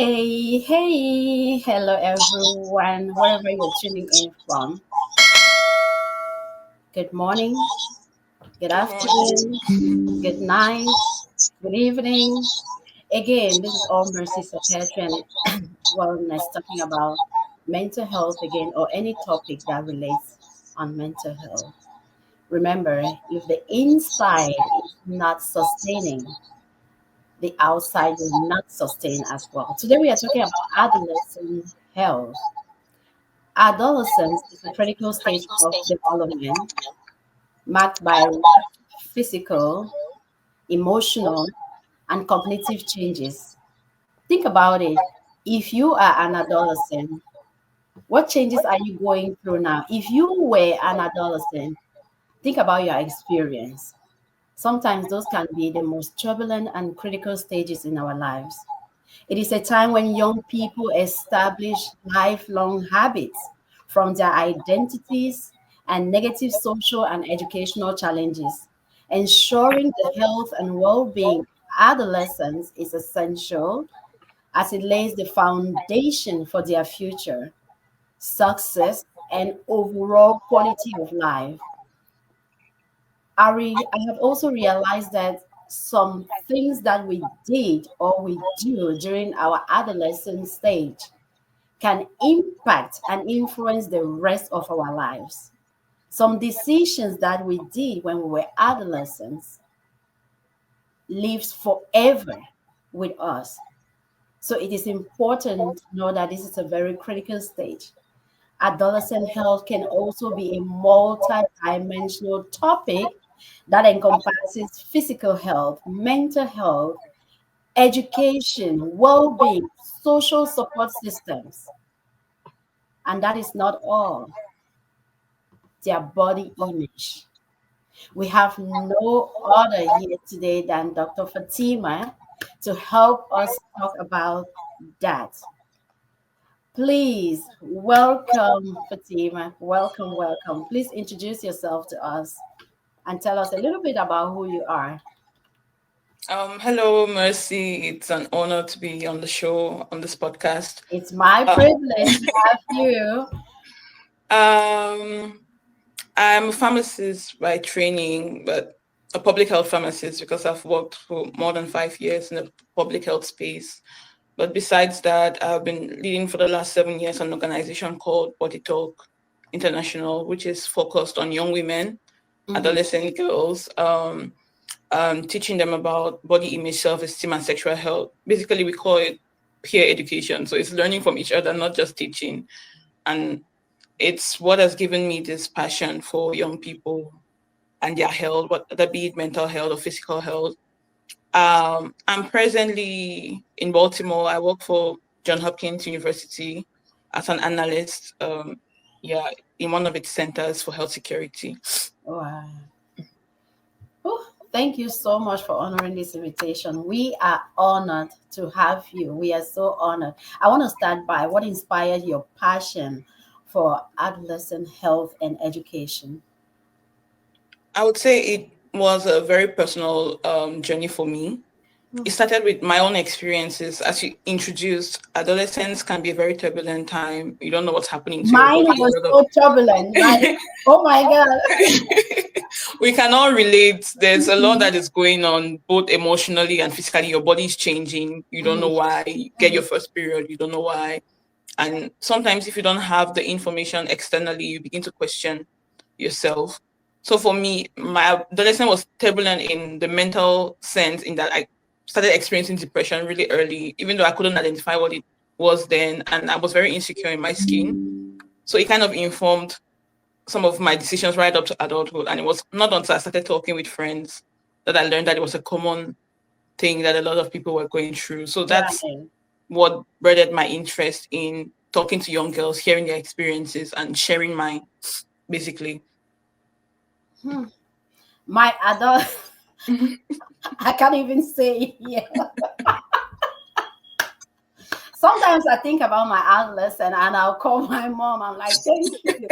Hello everyone, wherever you're tuning in from. Good morning, good Good morning. afternoon, good night, good evening. Again, this is All Mercy Psychiatry and Wellness talking about mental health again or any topic that relates on mental health. Remember, if the inside is not sustaining, the outside will not sustain as well. Today we are talking about adolescent health. Adolescence is a critical stage of development marked by rapid physical, emotional, and cognitive changes. Think about it. If you are an adolescent, what changes are you going through now? If you were an adolescent, think about your experience. Sometimes those can be the most turbulent and critical stages in our lives. It is a time when young people establish lifelong habits from their identities and negative social and educational challenges. Ensuring the health and well being of adolescents is essential as it lays the foundation for their future, success, and overall quality of life. I have also realized that some things that we did or we do during our adolescent stage can impact and influence the rest of our lives. Some decisions that we did when we were adolescents lives forever with us. So it is important to know that this is a very critical stage. Adolescent health can also be a multi-dimensional topic that encompasses physical health, mental health, education, well-being, social support systems. And that is not all, their body image. We have no other here today than Dr. Fatima to help us talk about that. Please welcome Fatima. Welcome, welcome. Please introduce yourself to us and tell us a little bit about who you are. Hello, Mercy. It's an honor to be on the show on this podcast. It's my Um, privilege to have you. um, I'm a pharmacist by training, but a public health pharmacist because I've worked for more than 5 years in the public health space. But besides that, I've been leading for the last 7 years an organization called Body Talk International, which is focused on young women, Mhm. adolescent girls. Teaching them about body image, self-esteem, and sexual health. Basically, we call it peer education. So it's learning from each other, not just teaching. And it's what has given me this passion for young people and their health, whether be it mental health or physical health. I'm presently in Baltimore. I work for John Hopkins University as an analyst. Yeah, in one of its centers for health security. Wow. Oh, thank you so much for honoring this invitation. We are honored to have you. We are so honored. I want to start by what inspired your passion for adolescent health and education. I would say it was a very personal journey for me. It started with my own experiences. As you introduced, adolescence can be a very turbulent time. You don't know what's happening to your Mine body. was so turbulent. Like, oh my God. We can all relate. There's a lot that is going on, both emotionally and physically. Your body is changing. You don't know Mhm, why. You get your first period. You don't know why. And sometimes, if you don't have the information externally, you begin to question yourself. So for me, my adolescence was turbulent in the mental sense, in that I started experiencing depression really early, even though I couldn't identify what it was then. And I was very insecure in my skin. So it kind of informed some of my decisions right up to adulthood. And it was not until I started talking with friends that I learned that it was a common thing that a lot of people were going through. So that's right. what bred my interest in talking to young girls, hearing their experiences, and sharing mine, basically. Hmm. My adult, I can't even say it here. Sometimes I think about my adolescent and I'll call my mom. I'm like, thank you.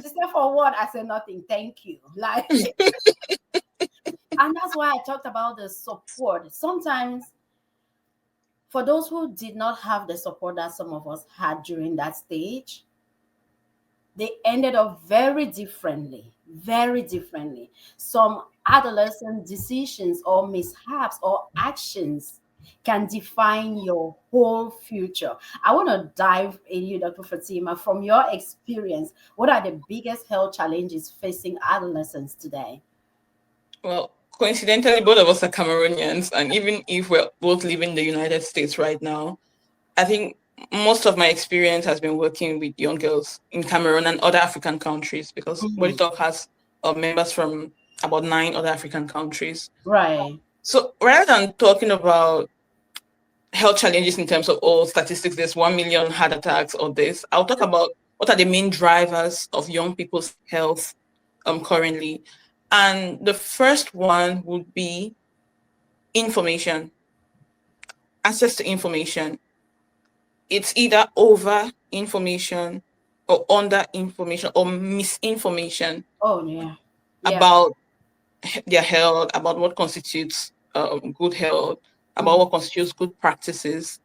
She said, for what? I said, nothing. Thank you. Like, and that's why I talked about the support. Sometimes For those who did not have the support that some of us had during that stage, they ended up very differently, very differently. Some adolescent decisions or mishaps or actions can define your whole future. I want to dive in you, Dr. Fatima, from your experience. What are the biggest health challenges facing adolescents today? Well, coincidentally, both of us are Cameroonians, and even if we're both living in the United States right now, I think most of my experience has been working with young girls in Cameroon and other African countries because Body Mhm. Talk has members from about 9 other African countries. Right. So rather than talking about health challenges in terms of all statistics, there's 1 million heart attacks or this, I'll talk about what are the main drivers of young people's health currently. And the first one would be information, access to information. It's either over information or under information or misinformation Oh, yeah. Yeah. about their health, about what constitutes good health, about Mhm. what constitutes good practices.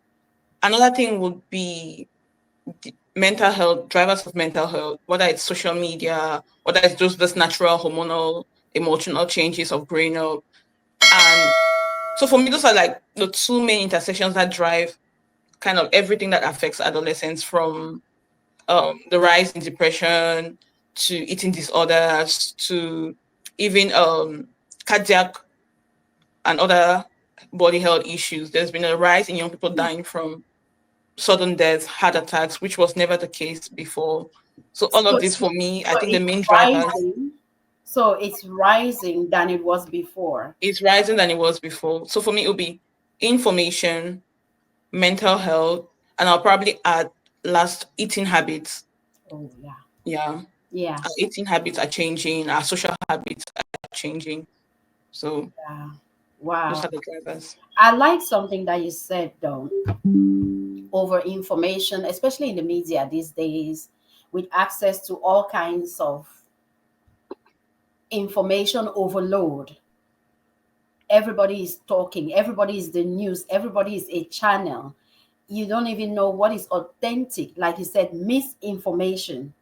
Another thing would be mental health, drivers of mental health, whether it's social media, whether it's just this natural hormonal, emotional changes of growing up. And so for me, those are like the two main intersections that drive kind of everything that affects adolescents, from the rise in depression to eating disorders to even cardiac and other body health issues. There's been a rise in young people dying from sudden death, heart attacks, which was never the case before. So all So, of this for me, I so think the it's main drivers rising. So it's rising than it was before. is rising than it was before. So for me, it will be information, mental health, and I'll probably add last eating habits. Oh, yeah. Yeah. Yeah. Our eating habits are changing, our social habits are changing. So Yeah. those Wow. are the drivers. I like something that you said though, over information, especially in the media these days, with access to all kinds of information overload. Everybody is talking, everybody is the news, everybody is a channel. You don't even know what is authentic. Like you said, misinformation.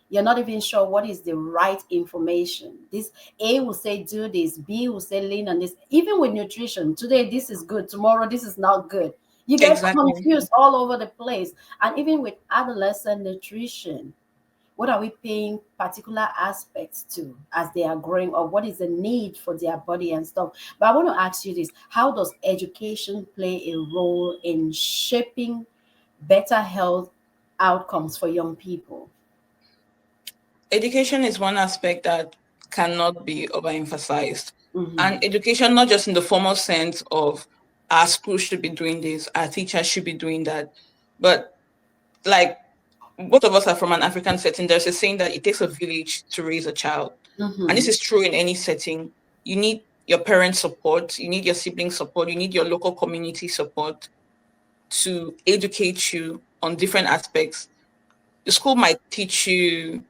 You're not even sure what is the right information. This A will say do this, B will say lean on this. Even with nutrition, today this is good, tomorrow this is not good. You get Exactly. confused all over the place. And even with adolescent nutrition, what are we paying particular aspects to as they are growing up? What is the need for their body and stuff? But I want to ask you this: how does education play a role in shaping better health outcomes for young people? Education is one aspect that cannot be overemphasized. And Mm-hmm. education, not just in the formal sense of our school should be doing this, our teachers should be doing that, but like both of us are from an African setting, there's a saying that it takes a village to raise a child. And this Mm-hmm. is true in any setting. You need your parents' support, you need your siblings' support, you need your local community support to educate you on different aspects. The school might teach you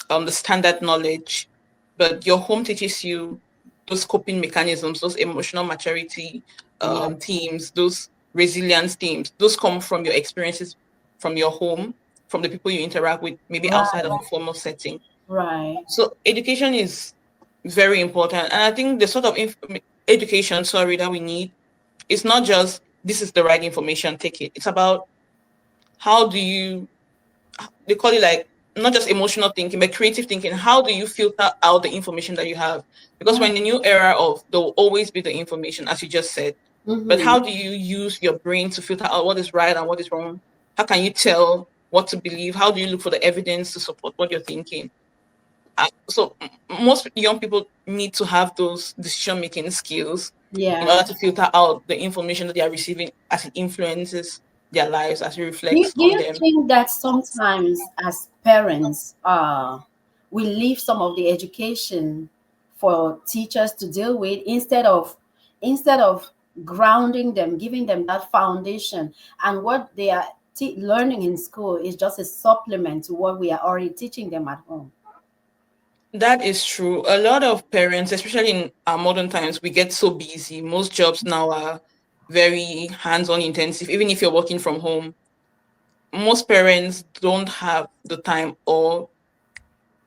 the standard knowledge, but your home teaches you those coping mechanisms, those emotional maturity Yeah. themes, those resilience themes. Those come from your experiences from your home, from the people you interact with, maybe outside Right. of the formal setting. Right. So education is very important, and I think the sort of education, sorry, that we need is not just this is the right information, take it. It's about how do you, they call it like not just emotional thinking but creative thinking. How do you filter out the information that you have? Because we're Right. in the new era of there will always be the information, as you just said, but Mm-hmm. how do you use your brain to filter out what is right and what is wrong? How can you tell what to believe? How do you look for the evidence to support what you're thinking? So most young people need to have those decision making skills in Yeah. order to filter out the information that they are receiving as it influences their lives, as it Do you, reflects do on you them. think that sometimes as parents, we leave some of the education for teachers to deal with instead of grounding them, giving them that foundation, and what they are learning in school is just a supplement to what we are already teaching them at home? That is true. A lot of parents, especially in our modern times, we get so busy. Most jobs now are very hands-on intensive. Even if you're working from home, most parents don't have the time or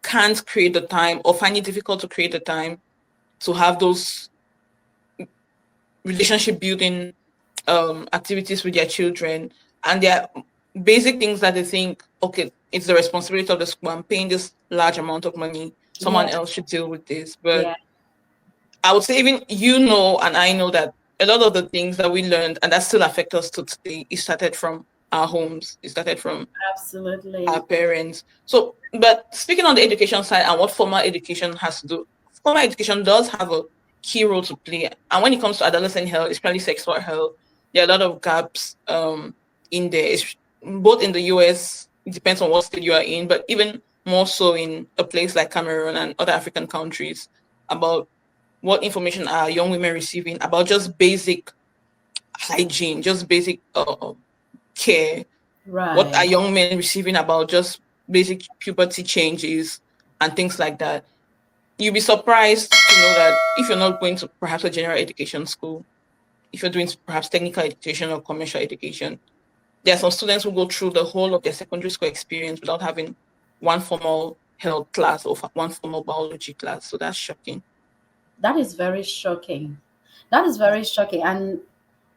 can't create the time or find it difficult to create the time to have those relationship building activities with their children. And there are basic things that they think, okay, it's the responsibility of the school. I'm paying this large amount of money. Someone Yeah, else should deal with this. But yeah, I would say even you know, and I know that a lot of the things that we learned and that still affect us to today, it started from our homes. It started from our absolutely. parents. So, but speaking on the education side and what formal education has to do, formal education does have a key role to play. And when it comes to adolescent health, especially sexual health, there are a lot of gaps in there. It's, both in the US, it depends on what state you are in, but even more so in a place like Cameroon and other African countries about what information are young women receiving about just basic hygiene, just basic care. What are Right. young men receiving about just basic puberty changes and things like that? You'll be surprised to know that if you're not going to perhaps a general education school, if you're doing perhaps technical education or commercial education, there are some students who go through the whole of their secondary school experience without having one formal health class or one formal biology class. So that's shocking. That is very shocking. That is very shocking. And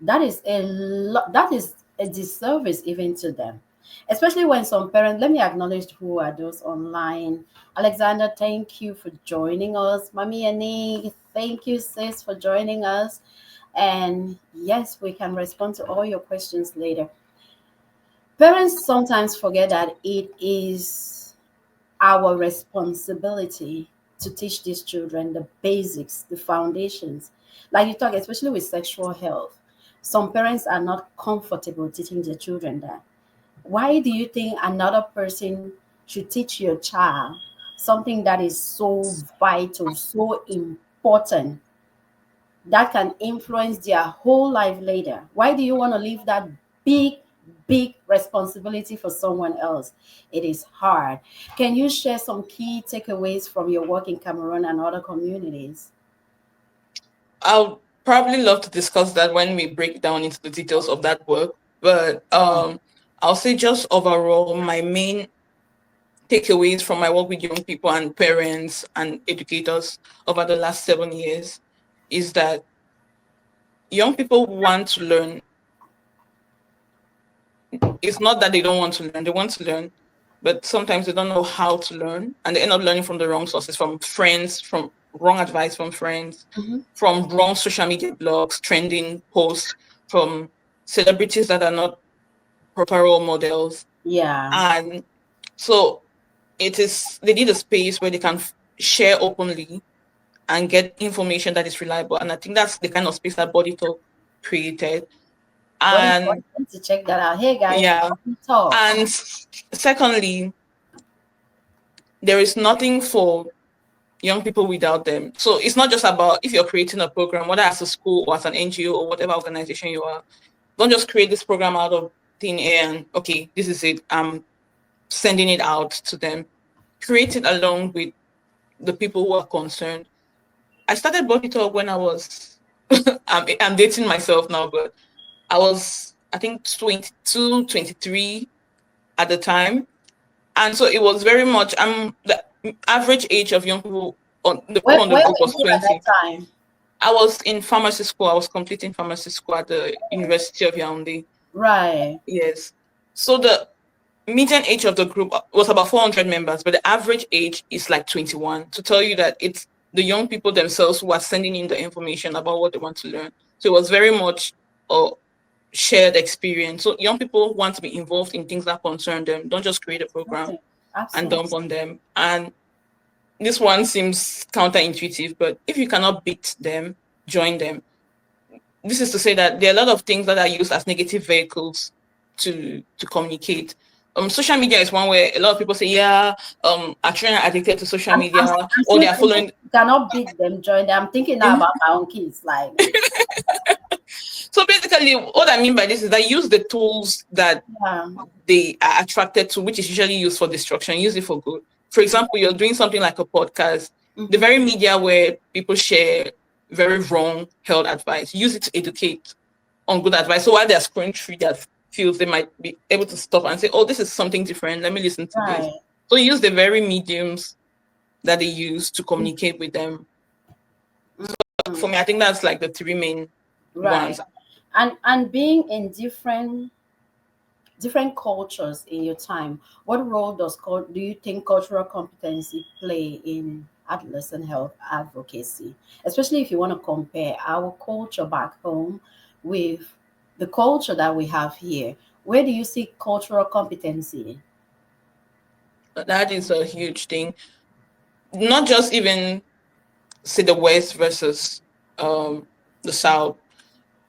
that is a lot, that is a disservice even to them. Especially when some parents, let me acknowledge who are those online. Alexander, thank you for joining us. Mami Annie, thank you, sis, for joining us. And yes, we can respond to all your questions later. Parents sometimes forget that it is our responsibility to teach these children the basics, the foundations. Like you talk, especially with sexual health. Some parents are not comfortable teaching their children that. Why do you think another person should teach your child something that is so vital, so important, that can influence their whole life later? Why do you want to leave that big, big responsibility for someone else? It is hard. Can you share some key takeaways from your work in Cameroon and other communities? I'll probably love to discuss that when we break down into the details of that work. But I'll say just overall, my main takeaways from my work with young people and parents and educators over the last 7 years is that young people want to learn. It's not that they don't want to learn, they want to learn, but sometimes they don't know how to learn and they end up learning from the wrong sources, from friends, from wrong advice from friends, Mhm. from wrong social media blogs, trending posts, from celebrities that are not proper role models. Yeah. And so they need a space where they can share openly and get information that is reliable. And I think that's the kind of space that Body Talk created. Body talk, And need to check that out. Hey guys, yeah, body talk. and secondly, there is nothing for young people without them. So it's not just about if you're creating a program, whether as a school or as an NGO or whatever organization you are, don't just create this program out of thin air and okay, this is it. I'm sending it out to them. Create it along with the people who are concerned. I started Body Talk when I was I'm dating myself now, but I was I think 22, 23 at the time. And so it was very much the average age of young people on the people Where, on the where group were was you at that 20. time? I was in pharmacy school. I was completing pharmacy school at the University of Yaoundé. Right. Yes. So the median age of the group was about 400 members, but the average age is like 21. To tell you that it's the young people themselves who are sending in the information about what they want to learn. So it was very much a shared experience. So young people want to be involved in things that concern them. Don't just create a program Absolutely. and dump Absolutely. on them. And this one seems counterintuitive, but if you cannot beat them, join them. This is to say that there are a lot of things that are used as negative vehicles to communicate. Social media is one where a lot of people say, yeah, our children are addicted to social media, I'm or still they are thinking following. you cannot beat them, join them. I'm thinking now about my own kids. Like, So basically, what I mean by this is that use the tools that yeah. they are attracted to, which is usually used for destruction, use it for good. For example, you're doing something like a podcast, the Mm-hmm. very media where people share very wrong health advice, use it to educate on good advice. So while they're scrolling through their fields, they might be able to stop and say, oh, this is something different. Let me listen to this. Right. So use the very mediums that they use to communicate with them. So for me, I think that's like the three main Right. ones. And being in different cultures in your time, what role do you think cultural competency play in adolescent health advocacy, especially if you want to compare our culture back home with the culture that we have here? Where do you see cultural competency? That is a huge thing. Not just even say the West versus the South.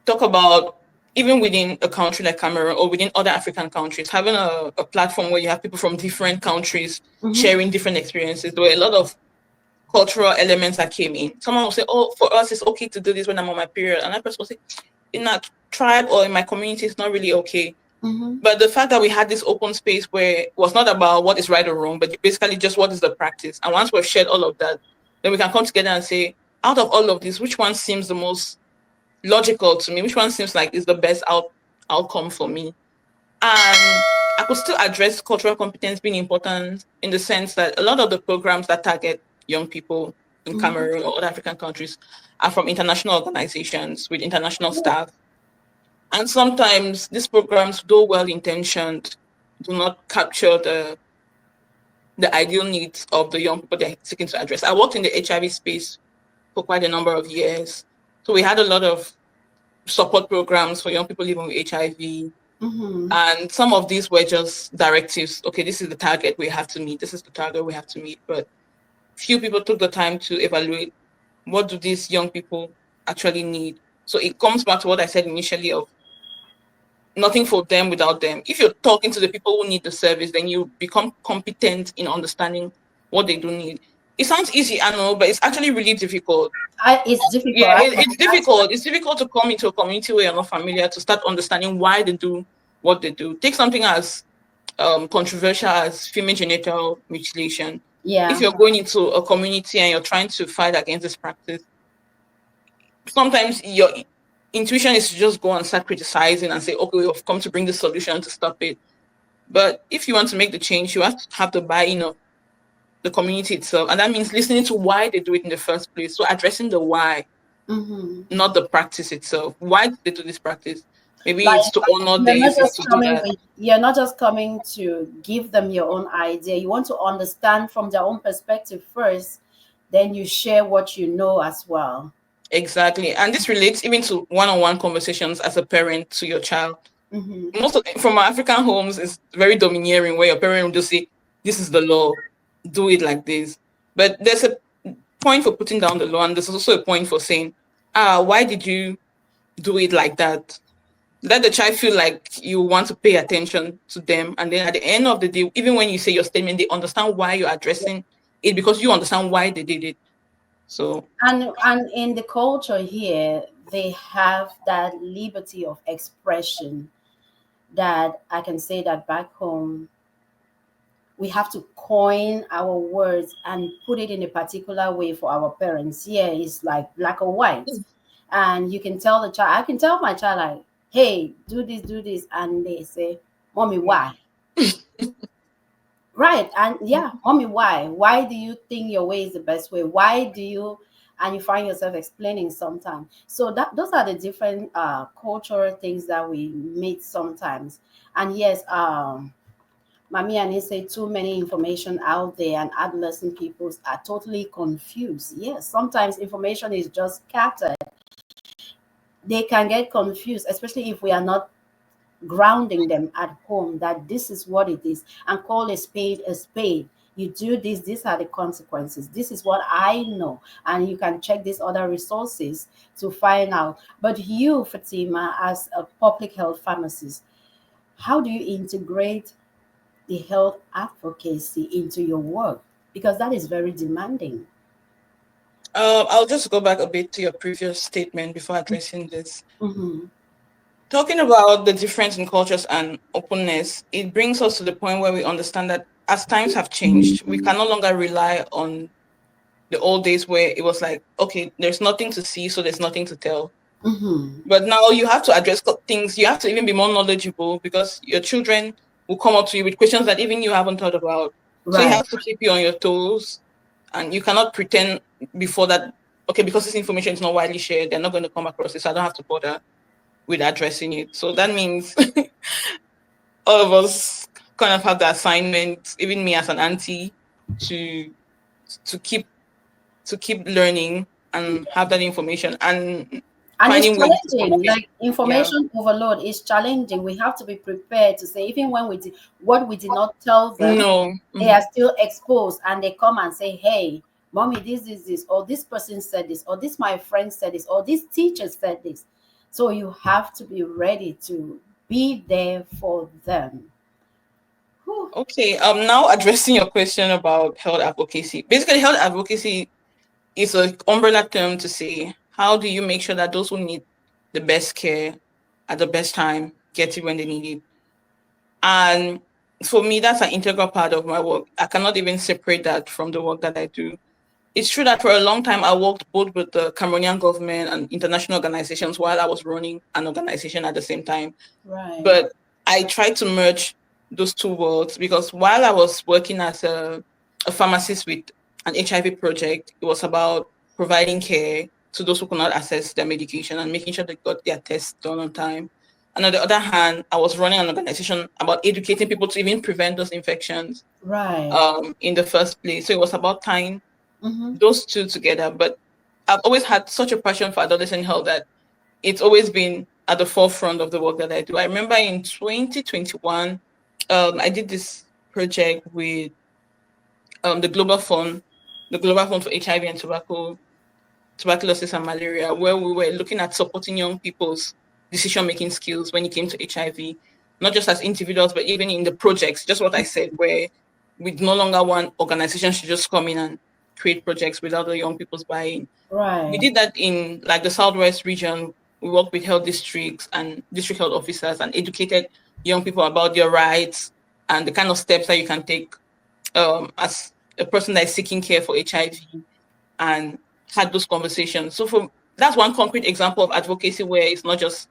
Talk about even within a country like Cameroon or within other African countries, having a platform where you have people from different countries Mm-hmm. sharing different experiences. There were a lot of cultural elements that came in. Someone will say, oh, for us, it's okay to do this when I'm on my period. Another person will say, in that tribe or in my community, it's not really okay. Mm-hmm. But the fact that we had this open space where it was not about what is right or wrong, but basically just what is the practice. And once we've shared all of that, then we can come together and say, out of all of this, which one seems the most logical to me? Which one seems like is the best outcome for me? And I could still address cultural competence being important in the sense that a lot of the programs that target young people in Mm-hmm. Cameroon or other African countries are from international organizations with international staff. And sometimes these programs, though well intentioned, do not capture the ideal needs of the young people they're seeking to address. I worked in the HIV space for quite a number of years. So we had a lot of support programs for young people living with HIV. Mm-hmm. And some of these were just directives. Okay, this is the target we have to meet. This is the target we have to meet. But few people took the time to evaluate what do these young people actually need. So it comes back to what I said initially of nothing for them without them. If you're talking to the people who need the service, then you become competent in understanding what they do need. It sounds easy, I know, but it's actually really difficult. It's difficult. Yeah, it's difficult. It's difficult to come into a community where you're not familiar to start understanding why they do what they do. Take something as controversial as female genital mutilation. If Yeah. you're going into a community and you're trying to fight against this practice, sometimes your intuition is to just go and start criticizing and say, okay, we've come to bring the solution to stop it. But if you want to make the change, you have to have the buy-in of the community itself. And that means listening to why they do it in the first place. So addressing the why, Mm-hmm. not the practice itself. Why do they do this practice? Maybe Like it's to honor you're not this, it's just to do coming that. with you're not just coming to give them your own idea. You want to understand from their own perspective first, then you share what you know as well. Exactly. And this relates even to one-on-one conversations as a parent to your child. Mm-hmm. Most of from our African homes is very domineering where your parent will just say, this is the law, do it like this. But there's a point for putting down the law, and there's also a point for saying, why did you do it like that? Let the child feel like you want to pay attention to them. And then at the end of the day, even when you say your statement, they understand why you're addressing it because you understand why they did it. So And in the culture here, they have that liberty of expression that I can say that back home we have to coin our words and put it in a particular way for our parents. Here it's like black or white. And you can tell the child, I can tell my child like, hey, do this, and they say, mommy, why? Right. And yeah, mommy, why? Why do you think your way is the best way? Why do you, and you find yourself explaining sometimes. So that those are the different cultural things that we meet sometimes. And yes, Mami and say too many information out there, and adolescent people are totally confused. Yes, sometimes information is just scattered. They can get confused, especially if we are not grounding them at home that this is what it is and call a spade a spade. You do this, these are the consequences. This is what I know. And you can check these other resources to find out. But you, Fatima, as a public health pharmacist, how do you integrate the health advocacy into your work? Because that is very demanding. I'll just go back a bit to your previous statement before addressing this. Mm-hmm. Talking about the difference in cultures and openness, it brings us to the point where we understand that as times have changed, we can no longer rely on the old days where it was like, okay, there's nothing to see, so there's nothing to tell. Mm-hmm. But now you have to address things. You have to even be more knowledgeable because your children will come up to you with questions that even you haven't thought about. So it Right. has to keep you on your toes, and you cannot pretend before that. Okay, because this information is not widely shared, they're not going to come across it, so I don't have to bother with addressing it. So that means all of us kind of have the assignment, even me as an auntie, to to keep to keep learning and have that information and And it's finding ways to challenging. communicate. Like Yeah. information overload is challenging. We have to be prepared to say, even when we did what we did not tell them, No. they are Mhm. still exposed and they come and say, hey, mommy, this is this, or this person said this, or this my friend said this, or this teacher said this. So you have to be ready to be there for them. Whew. Okay. Now addressing your question about health advocacy. Basically, health advocacy is a umbrella term to say how do you make sure that those who need the best care at the best time get it when they need it. And for me, that's an integral part of my work. I cannot even separate that from the work that I do. It's true that for a long time I worked both with the Cameroonian government and international organizations while I was running an organization at the same time. Right. But I tried to merge those two worlds because while I was working as a pharmacist with an HIV project, it was about providing care to those who could not access their medication and making sure they got their tests done on time. And on the other hand, I was running an organization about educating people to even prevent those infections Right. in the first place. So it was about tying Mm-hmm. those two together. But I've always had such a passion for adolescent health that it's always been at the forefront of the work that I do. I remember in 2021, I did this project with the Global Fund for HIV and tuberculosis and malaria, where we were looking at supporting young people's decision making skills when it came to HIV, not just as individuals, but even in the projects, just what I said, where we no longer want organizations to just come in and create projects without the young people's buy-in. We Right. did that in like the Southwest region. We worked with health districts and district health officers and educated young people about their rights and the kind of steps that you can take as a person that is seeking care for HIV and had those conversations. So for that's one concrete example of advocacy where it's not just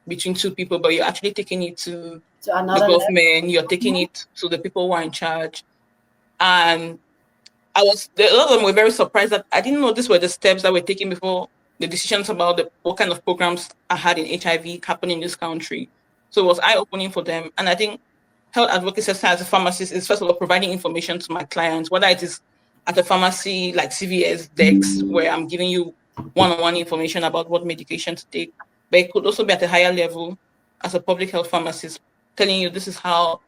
between two people, but you're actually taking it to To the another level. government, you're taking it to the people who are in charge. And a lot of them were very surprised that I didn't know these were the steps that were taken before the decisions about what kind of programs I had in HIV happen in this country. So it was eye opening for them. And I think health advocacy as a pharmacist is first of all providing information to my clients, whether it is at a pharmacy like CVS Dex, where I'm giving you one-on-one information about what medication to take, but it could also be at a higher level as a public health pharmacist, telling you this is how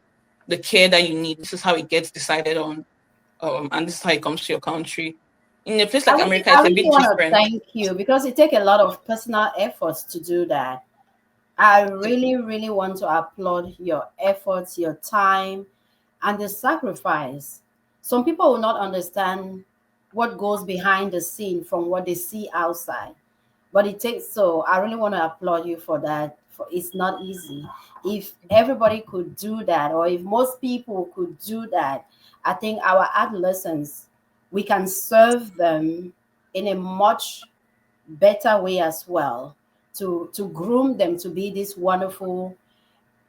the care that you need, this is how it gets decided on, and this is how it comes to your country. In a place like America, I it's a really bit want to different. thank you because it takes a lot of personal efforts to do that. I really, really want to applaud your efforts, your time, and the sacrifice. Some people will not understand what goes behind the scene from what they see outside. But it takes, so I really want to applaud you for that. For it's not easy. If everybody could do that, or if most people could do that, I think our adolescents, we can serve them in a much better way as well, to groom them to be these wonderful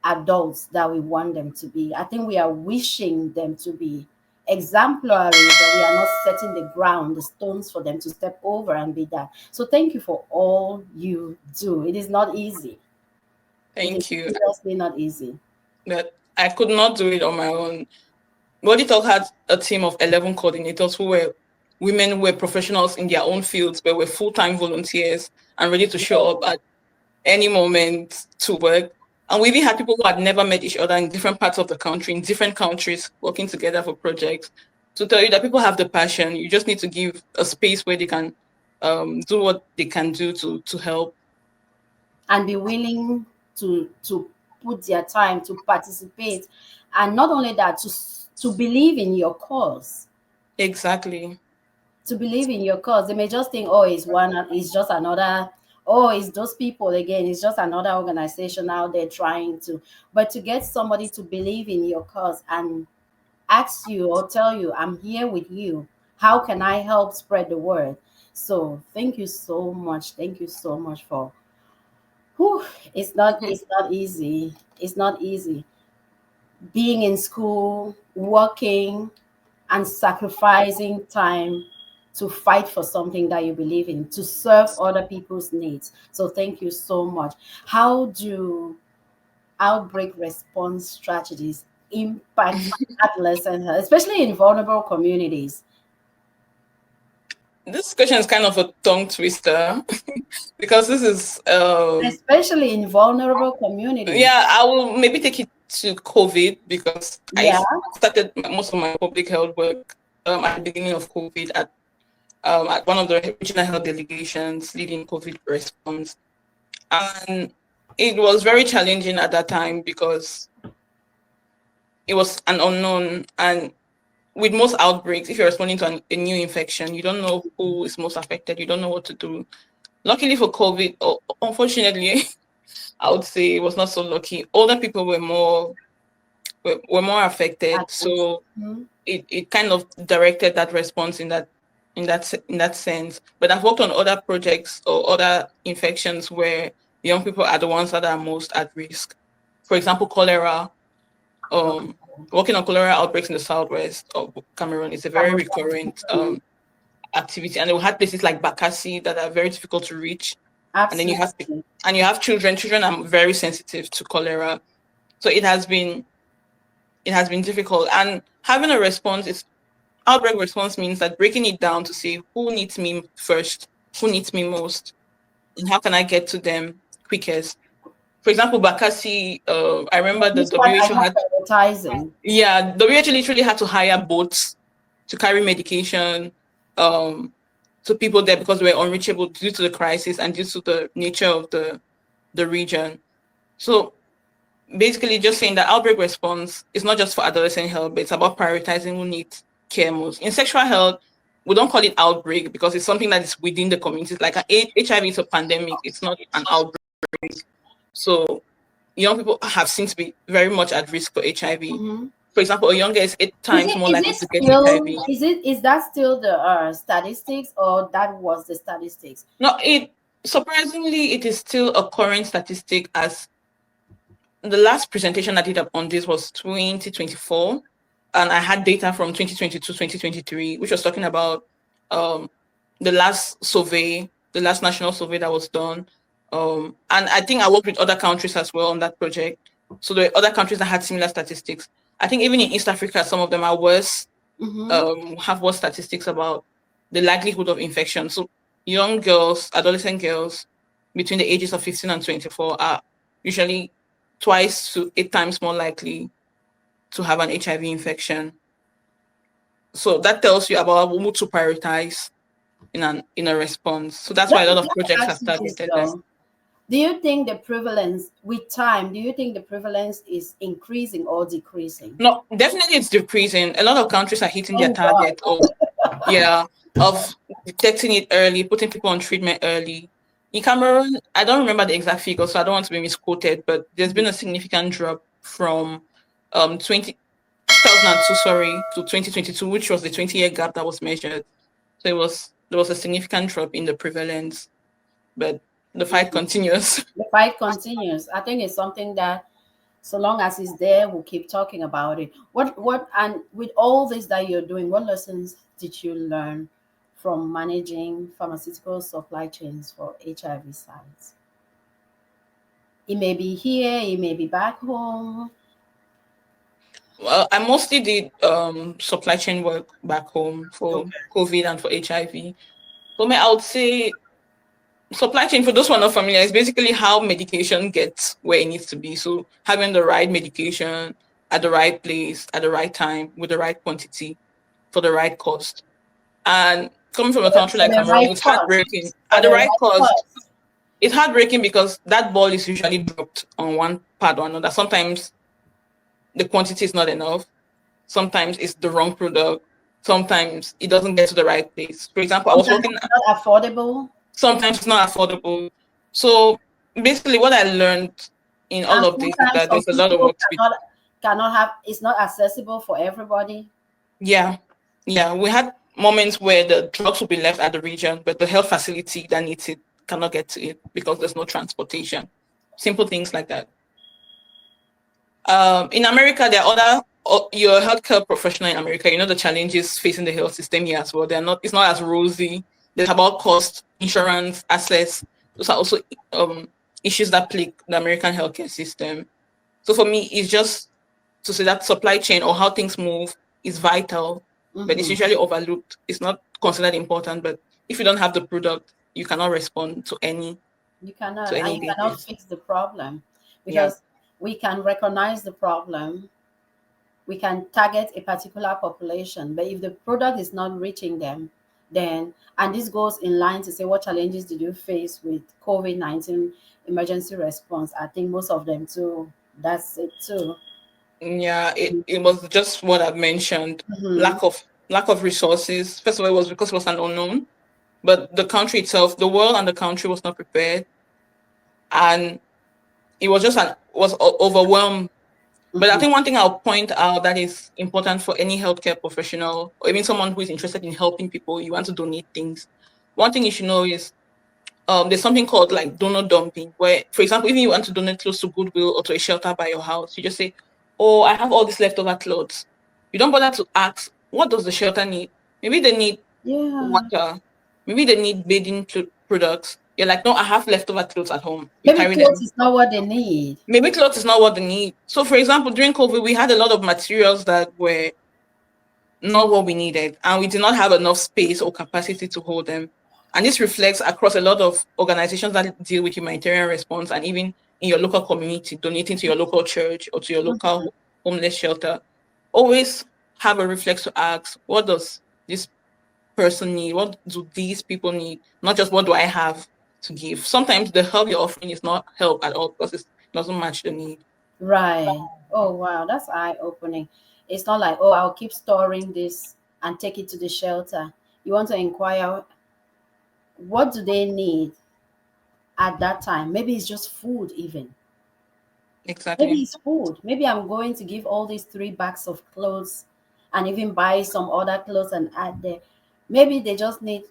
adults that we want them to be. I think we are wishing them to be exemplary, that we are not setting the ground, the stones for them to step over and be that. So thank you for all you do. It is not easy. It is Thank you. seriously not easy. That I could not do it on my own. Body Talk had a team of 11 coordinators who were women who were professionals in their own fields, but were full-time volunteers and ready to show up at any moment to work. And we even had people who had never met each other in different parts of the country, in different countries, working together for projects to tell you that people have the passion. You just need to give a space where they can do what they can do to help. And be willing to put their time to participate, and not only that, to believe in your cause, Exactly. to believe in your cause. They may just think, oh, it's just another, oh, it's those people again, it's just another organization out there trying to. But to get somebody to believe in your cause and ask you or tell you, I'm here with you. How can I help spread the word? So thank you so much. Thank you so much for Whew, it's not easy. It's not easy. Being in school, working, and sacrificing time to fight for something that you believe in, to serve other people's needs. So thank you so much. How do outbreak response strategies impact adolescent health, especially in vulnerable communities? This question is kind of a tongue twister because this is Especially in vulnerable communities. yeah, I will maybe take it to COVID because I Yeah, started most of my public health work at the beginning of COVID at one of the regional health delegations leading COVID response. And it was very challenging at that time because it was an unknown. And with most outbreaks, if you're responding to a new infection, you don't know who is most affected. You don't know what to do. Luckily for COVID, or unfortunately, I would say it was not so lucky. Older people were more affected. at least. So Mhm. it kind of directed that response in that sense. But I've worked on other projects or other infections where young people are the ones that are most at risk. For example, cholera. Okay. Working on cholera outbreaks in the southwest of Cameroon is a very recurrent Mhm. activity, and we had places like Bakassi that are very difficult to reach. And then Absolutely. you have children. Children are very sensitive to cholera, so it has been difficult. And having a response is outbreak response means that breaking it down to say who needs me first, who needs me most, and how can I get to them quickest. For example, Bakassi, I remember the This one I WHO have had, prioritizing. yeah, WHO literally had to hire boats to carry medication um, to people there because they were unreachable due to the crisis and due to the nature of the region. So basically just saying that outbreak response is not just for adolescent health, but it's about prioritizing who needs care most. In sexual health, we don't call it outbreak because it's something that is within the community. Like HIV is a pandemic, it's not an outbreak. So young people have seemed to be very much at risk for HIV. Mhm. For example, a younger is 8 times more Is likely it to get still HIV. is that still the statistics, or that was the statistics? No, it surprisingly it is still a current statistic as the last presentation I did on this was 2024, and I had data from 2022, 2023, which was talking about um, the last survey, the last national survey that was done. And I think I worked with other countries as well on that project. So there were other countries that had similar statistics. I think even in East Africa, some of them are worse, Mm-hmm. have worse statistics about the likelihood of infection. So young girls, adolescent girls between the ages of 15 and 24 are usually twice to 8 times more likely to have an HIV infection. So that tells you about who to prioritize in a response. So that's why a lot of Let me projects have ask you this targeted them. though. Do you think the prevalence with time, do you think the prevalence is increasing or decreasing? No, definitely it's decreasing. A lot of countries are hitting their Oh wow. target of yeah, of detecting it early, putting people on treatment early. In Cameroon, I don't remember the exact figure, so I don't want to be misquoted, but there's been a significant drop from 2002, sorry, to 2022, which was the 20-year gap that was measured. So there was a significant drop in the prevalence, but the fight continues. The fight continues. I think it's something that, so long as it's there, we'll keep talking about it. And with all this that you're doing, what lessons did you learn from managing pharmaceutical supply chains for HIV sites? It may be here, it may be back home. Well, I mostly did supply chain work back home for Okay. COVID and for HIV. For me, I would say supply chain, for those who are not familiar, is basically how medication gets where it needs to be. So having the right medication at the right place at the right time with the right quantity for the right cost. And coming from a country For like the Cameroon, right it's heartbreaking. cost. For At the the right right cost, cost. it's heartbreaking because that ball is usually dropped on one part or another. Sometimes the quantity is not enough. Sometimes it's the wrong product. Sometimes it doesn't get to the right place. For example, I was Sometimes working, it's not affordable. sometimes it's not affordable. So basically, what I learned in all And of this is sometimes that some there's a lot of people work to be. cannot have, it's not accessible for everybody. Yeah, yeah. We had moments where the drugs will be left at the region, but the health facility that needs it cannot get to it because there's no transportation. simple things like that. In America, there are other, you're a healthcare professional in America, you know the challenges facing the health system here as well. It's not as rosy. There's about cost, insurance, access. Those are also issues that plague the American healthcare system. So for me, it's just to say that supply chain or how things move is vital, but it's Mm-hmm. usually overlooked. It's not considered important, but if you don't have the product, you cannot respond to any You cannot, and you cannot business. fix the problem Yeah. because we can recognize the problem, we can target a particular population, but if the product is not reaching them, then, and this goes in line to say, what challenges did you face with COVID-19 emergency response? I think most of them too. That's it too. Yeah, it was just what I've mentioned. Mm-hmm. Lack of resources. First of all, it was because it was an unknown, but the country itself, the world and the country was not prepared, and it was just overwhelmed. But I Mm-hmm. think one thing I'll point out that is important for any healthcare professional or even someone who is interested in helping people, you want to donate things. One thing you should know is there's something called like donor dumping, where, for example, if you want to donate clothes to Goodwill or to a shelter by your house, you just say, "Oh, I have all these leftover clothes." You don't bother to ask, "What does the shelter need?" Maybe they need Yeah. water. Maybe they need bathing products. You're like, "No, I have leftover clothes at home." You Maybe carry clothes them. is not what they need. Maybe clothes is not what they need. So, for example, during COVID, we had a lot of materials that were not what we needed, and we did not have enough space or capacity to hold them. And this reflects across a lot of organizations that deal with humanitarian response, and even in your local community, donating to your local church or to your Mhm. local homeless shelter. Always have a reflex to ask, what does this person need? What do these people need? Not just what do I have to give. Sometimes the help you're offering is not help at all because it doesn't match the need. Right. Oh, wow. That's eye opening. It's not like, oh, I'll keep storing this and take it to the shelter. You want to inquire, what do they need at that time? Maybe it's just food, even. Maybe Exactly. it's food. Maybe I'm going to give all these 3 bags of clothes and even buy some other clothes and add there. Maybe they just need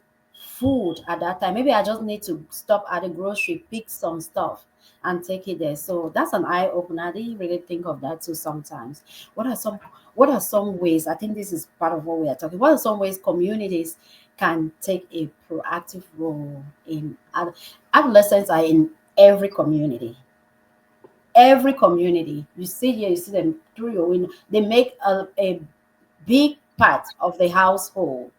food at that time. Maybe I just need to stop at the grocery, pick some stuff and take it there. So that's an eye opener. I didn't really think of that too sometimes. What are some ways? I think this is part of what we are talking. What are some ways communities can take a proactive role in adolescents are in every community, you see here, you see them through your window, they make a big part of the household.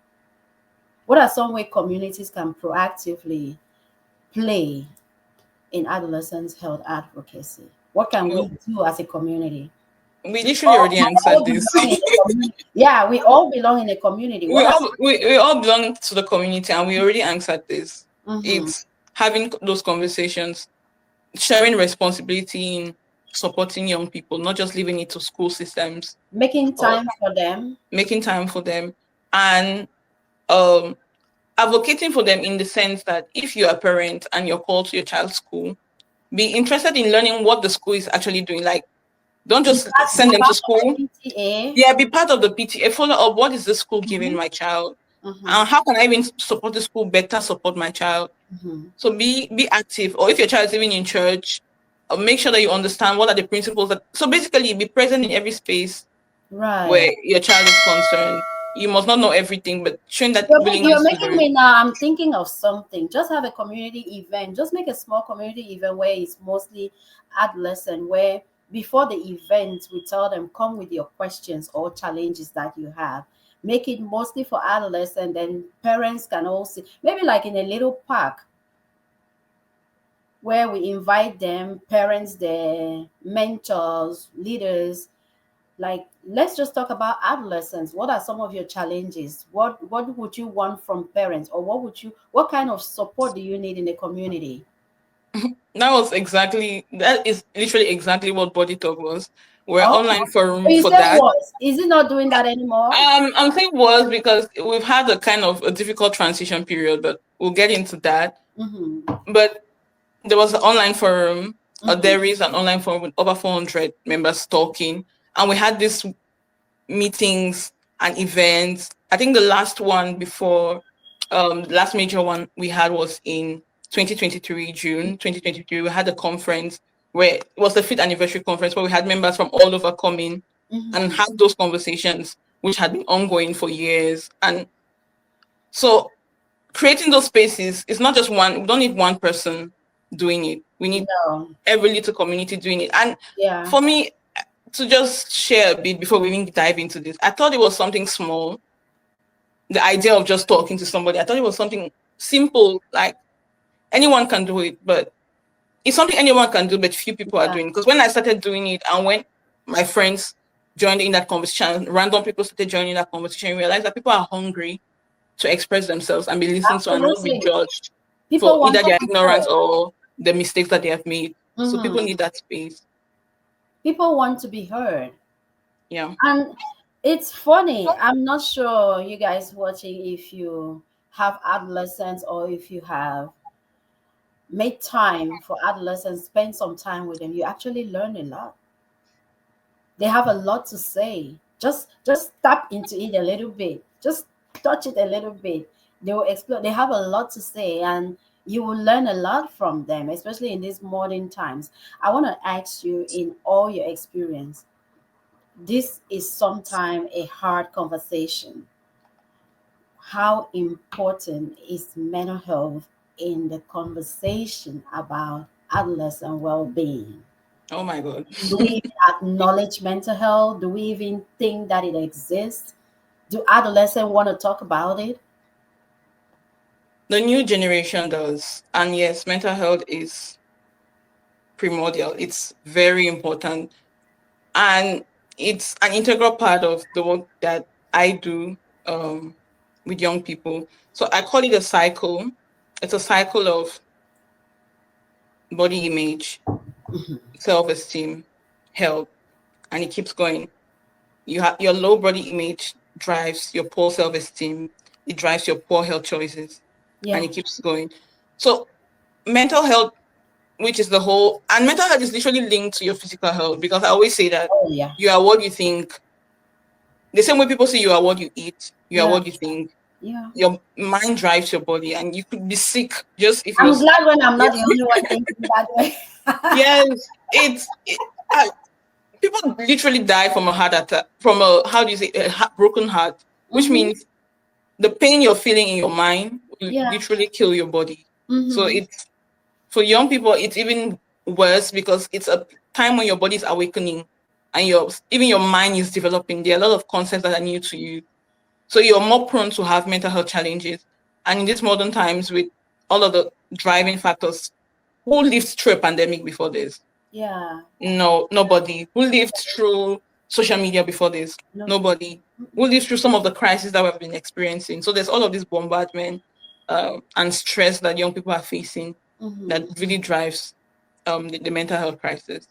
What are some way communities can proactively play in adolescents health advocacy? What can we Well, do as a community? we literally already We all answered this. belong in a community. Yeah, we all belong in a community. What are We all belong to the community, and we already answered this. Mhm. It's having those conversations, sharing responsibility in supporting young people, not just leaving it to school systems, Making or time for them? making time for them, and um advocating for them in the sense that if you're a parent and you're called to your child's school, be interested in learning what the school is actually doing. Like, don't just Be send them to part of the school. PTA. Yeah, be part of the PTA, follow up what is the school giving Mhm, my child, mhm, and how can I even support the school better, support my child. mhm. So be active, or if your child is even in church, make sure that you understand what are the principles that, so basically be present in every space where Right. your child is concerned. You must not know everything, but showing that You're willingness to making learn. me now. I'm thinking of something. Just have a community event. Just make a small community event where it's mostly adolescent. Where before the event, we tell them come with your questions or challenges that you have. Make it mostly for adolescent. Then parents can also maybe like in a little park where we invite them, parents, their mentors, leaders, like let's just talk about adolescents. What are some of your challenges? What would you want from parents, or what kind of support do you need in the community? That is literally exactly what Body Talk was. We're Oh, online but forum you for said that. was, is it not doing that anymore? I'm saying was because we've had a kind of a difficult transition period, but we'll get into that. Mm-hmm. But there was an online forum. Mm-hmm. There is an online forum with over 400 members talking, and we had these meetings and events. I think the last one before, the last major one we had was in 2023, June 2023. We had a conference, where it was the 5th anniversary conference where we had members from all over coming and Mm-hmm. have those conversations, which had been ongoing for years. And so creating those spaces is not just one, we don't need one person doing it. We need No. every little community doing it. And Yeah. for me, to just share a bit before we even dive into this, I thought it was something small. The idea of just talking to somebody, I thought it was something simple, like anyone can do it, but it's something anyone can do, but few people are Yeah. doing. Because when I started doing it and when my friends joined in that conversation, random people started joining that conversation, you realize that people are hungry to express themselves and be listened to and not be Absolutely. judged for People want either to their be ignorance heard. or the mistakes that they have made. So people Mm-hmm. need that space. People want to be heard. Yeah. And it's funny. I'm not sure you guys watching if you have adolescents or if you have made time for adolescents, spend some time with them. You actually learn a lot. They have a lot to say. Just tap into it a little bit. Just touch it a little bit. They will explore. They have a lot to say, and you will learn a lot from them, especially in these modern times. I want to ask you, in all your experience, this is sometimes a hard conversation. How important is mental health in the conversation about adolescent well-being? Oh my God. Do we even acknowledge mental health? Do we even think that it exists? Do adolescents want to talk about it? The new generation does. And yes, mental health is primordial. It's very important. And it's an integral part of the work that I do um, with young people. So I call it a cycle. It's a cycle of body image, self-esteem, health, and it keeps going. You have your low body image drives your poor self-esteem, it drives your poor health choices, and Yeah. it keeps going. So mental health, which is the whole, and mental health is literally linked to your physical health, because I always say that Oh, yeah. you are what you think. The same way people say you are what you eat, you are Yeah. what you think. Yeah. Your mind drives your body, and you could be sick just if you're. I'm glad when I'm not Yes, the only one thinking that way. yes. People literally die from a heart attack, from a, how do you say, broken heart, which Mm-hmm. means the pain you're feeling in your mind will Yeah. literally kill your body. So Mm-hmm. it's, for young people, it's even worse because it's a time when your body is awakening and even your mind is developing. There are a lot of concepts that are new to you. So you're more prone to have mental health challenges. And in these modern times, with all of the driving factors, who lived through a pandemic before this? Yeah. No, nobody. Who lived through social media before this? No. Nobody. Who lived through some of the crises that we've been experiencing? So there's all of this bombardment and stress that young people are facing that Mm-hmm. really drives the mental health crisis.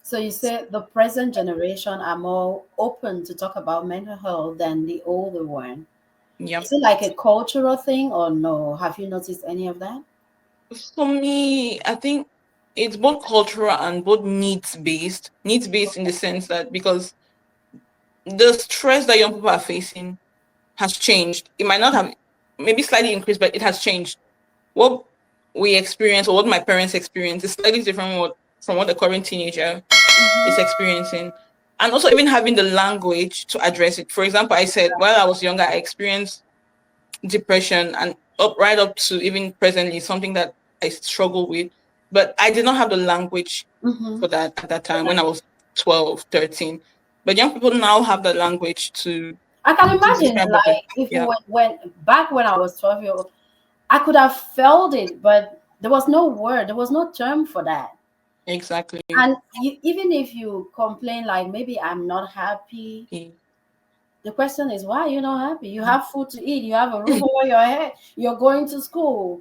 So you said the present generation are more open to talk about mental health than the older one. Yeah. Is it like a cultural thing or no? Have you noticed any of that? For me, I think it's both cultural and both needs based. Needs based in the sense that because the stress that young people are facing has changed. It might not have maybe slightly increased, but it has changed. What we experience or what my parents experience is slightly different from what the current teenager is Mm-hmm. experiencing. And also even having the language to address it. For example, I said while I was younger, I experienced depression and right up to even presently something that I struggle with. But I did not have the language Mm-hmm. for that at that time when I was 12, 13. But young people now have the language I can to imagine, describe what they, like, if you yeah, went back when I was 12 year old, I could have felt it, but there was no word, there was no term for that. exactly. And you, even if you complain, like, maybe I'm not happy, the question is, why are you not happy? You have food to eat, you have a roof over your head, you're going to school.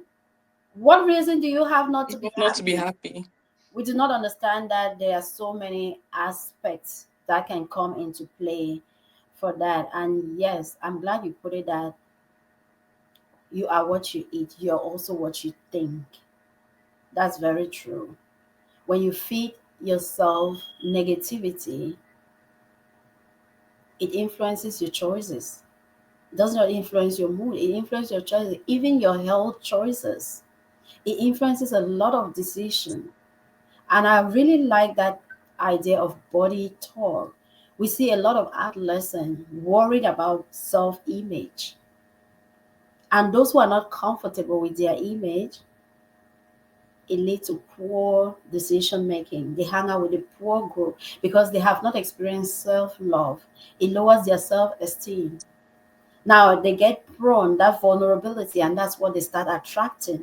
What reason do you have not to be Not to be happy? happy. We do not understand that there are so many aspects that can come into play for that. And yes, I'm glad you put it that you are what you eat, you're also what you think. That's very true. When you feed yourself negativity, it influences your choices. It does not influence your mood, it influences your choices, even your health choices. It influences a lot of decision. And I really like that idea of body talk. We see a lot of adolescents worried about self image. And those who are not comfortable with their image, it leads to poor decision making. They hang out with a poor group because they have not experienced self love. It lowers their self esteem. Now they get prone that vulnerability, and that's what they start attracting.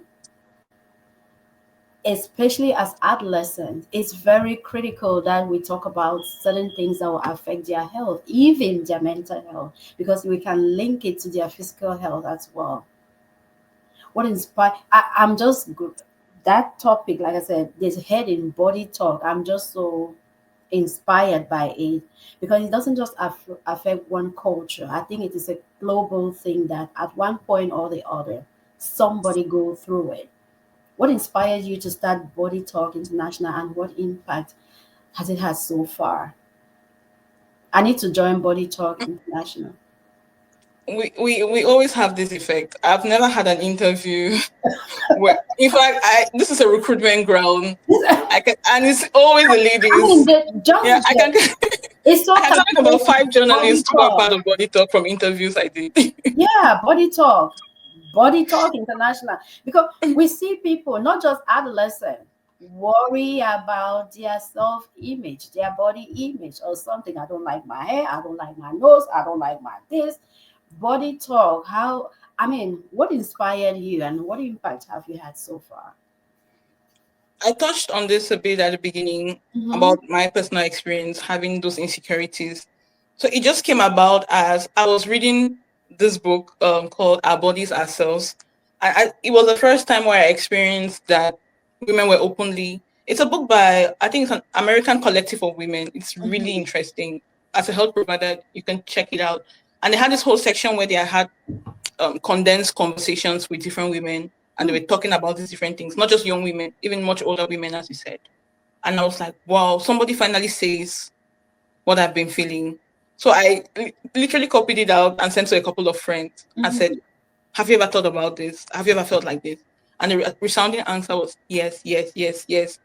Especially as adolescents, it's very critical that we talk about certain things that will affect their health, even their mental health, because we can link it to their physical health as well. What inspire I'm just that topic, like I said, this head in body talk. I'm just so inspired by it because it doesn't just affect one culture. I think it is a global thing that at one point or the other, somebody go through it. What inspired you to start Body Talk International and what impact has it had so far? I need to join Body Talk International. We always have this effect. I've never had an interview where, in fact, I this is a recruitment ground. I can, and it's always the I mean, ladies. Yeah, I can. it's so I can tell you about calculated. five Body journalists who are Talk. part of Body Talk from interviews I did. Yeah, Body Talk International. Because we see people, not just adolescents, worry about their self image, their body image, or something. I don't like my hair, I don't like my nose, I don't like my this. Body Talk, how, I mean, what inspired you and what impact have you had so far? I touched on this a bit at the beginning Mm-hmm. about my personal experience having those insecurities. So it just came about as I was reading this book called Our Bodies Ourselves. It was the first time where I experienced that women were openly. It's a book by, I think it's an American collective of women. It's really Mm-hmm. interesting. As a health provider, you can check it out. And they had this whole section where they had condensed conversations with different women, and they were talking about these different things, not just young women, even much older women, as you said. And I was like, wow, somebody finally says what I've been feeling. So I literally copied it out and sent to a couple of friends and said, Mm-hmm. have you ever thought about this? Have you ever felt like this? And the resounding answer was yes, yes, yes, yes.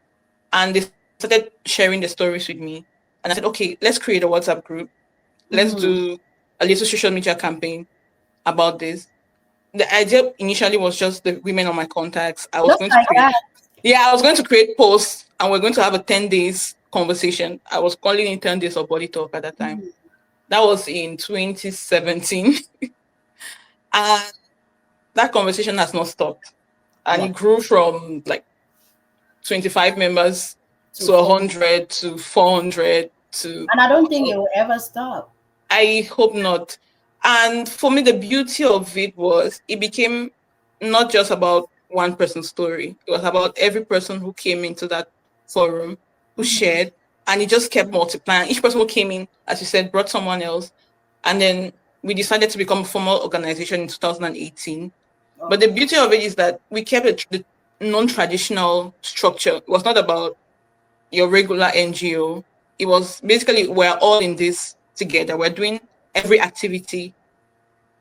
And they started sharing the stories with me. And I said, okay, let's create a WhatsApp group. Let's Mm-hmm. do a little social media campaign about this. The idea initially was just the women on my contacts. I was Just going to like create, that. yeah, I was going to create posts and we're going to have a 10 days conversation. I was calling it 10 days of body talk at that time. Mhm. That was in 2017. And that conversation has not stopped. And Wow. it grew from like 25 members To to fall. 100 to 400 to And I don't think it will ever stop. I hope not. And for me, the beauty of it was it became not just about one person's story. It was about every person who came into that forum, who Mm-hmm. shared, and it just kept multiplying. Each person who came in, as you said, brought someone else. And then we decided to become a formal organization in 2018. But the Okay. beauty of it is that we kept the non-traditional structure. It was not about your regular NGO. It was basically we're all in this together. We're doing every activity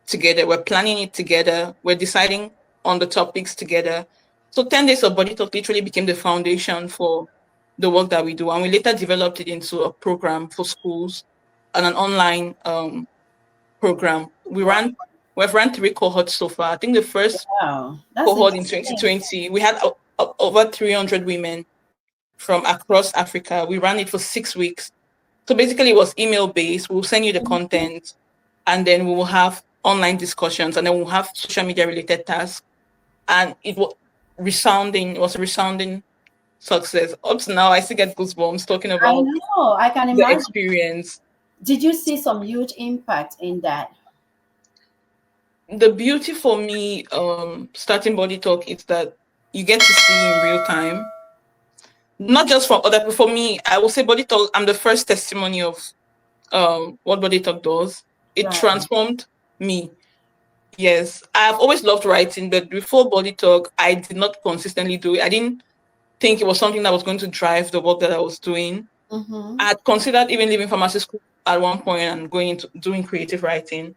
together. We're planning it together. We're deciding on the topics together. So 10 days of body talk literally became the foundation for the work that we do. And we later developed it into a program for schools and an online program. Wow. We've run three cohorts so far. I think the first Wow. That's cohort in interesting. 2020, we had over 300 women from across Africa. We ran it for 6 weeks. So basically, it was email based. We'll send you the content, and then we will have online discussions, and then we'll have social media related tasks. And it was resounding. It was a resounding success. Up to now, I still get goosebumps talking I about know. I can the imagine. experience. Did you see some huge impact in that? The beauty for me, starting body talk, is that you get to see in real time, not just from other people. For me, I will say body talk. I'm the first testimony of what body talk does. It Right. transformed me. Yes, I've always loved writing, but before body talk, I did not consistently do it. I didn't think it was something that was going to drive the work that I was doing. Mm-hmm. I had considered even leaving pharmacy school at one point and going into doing creative writing.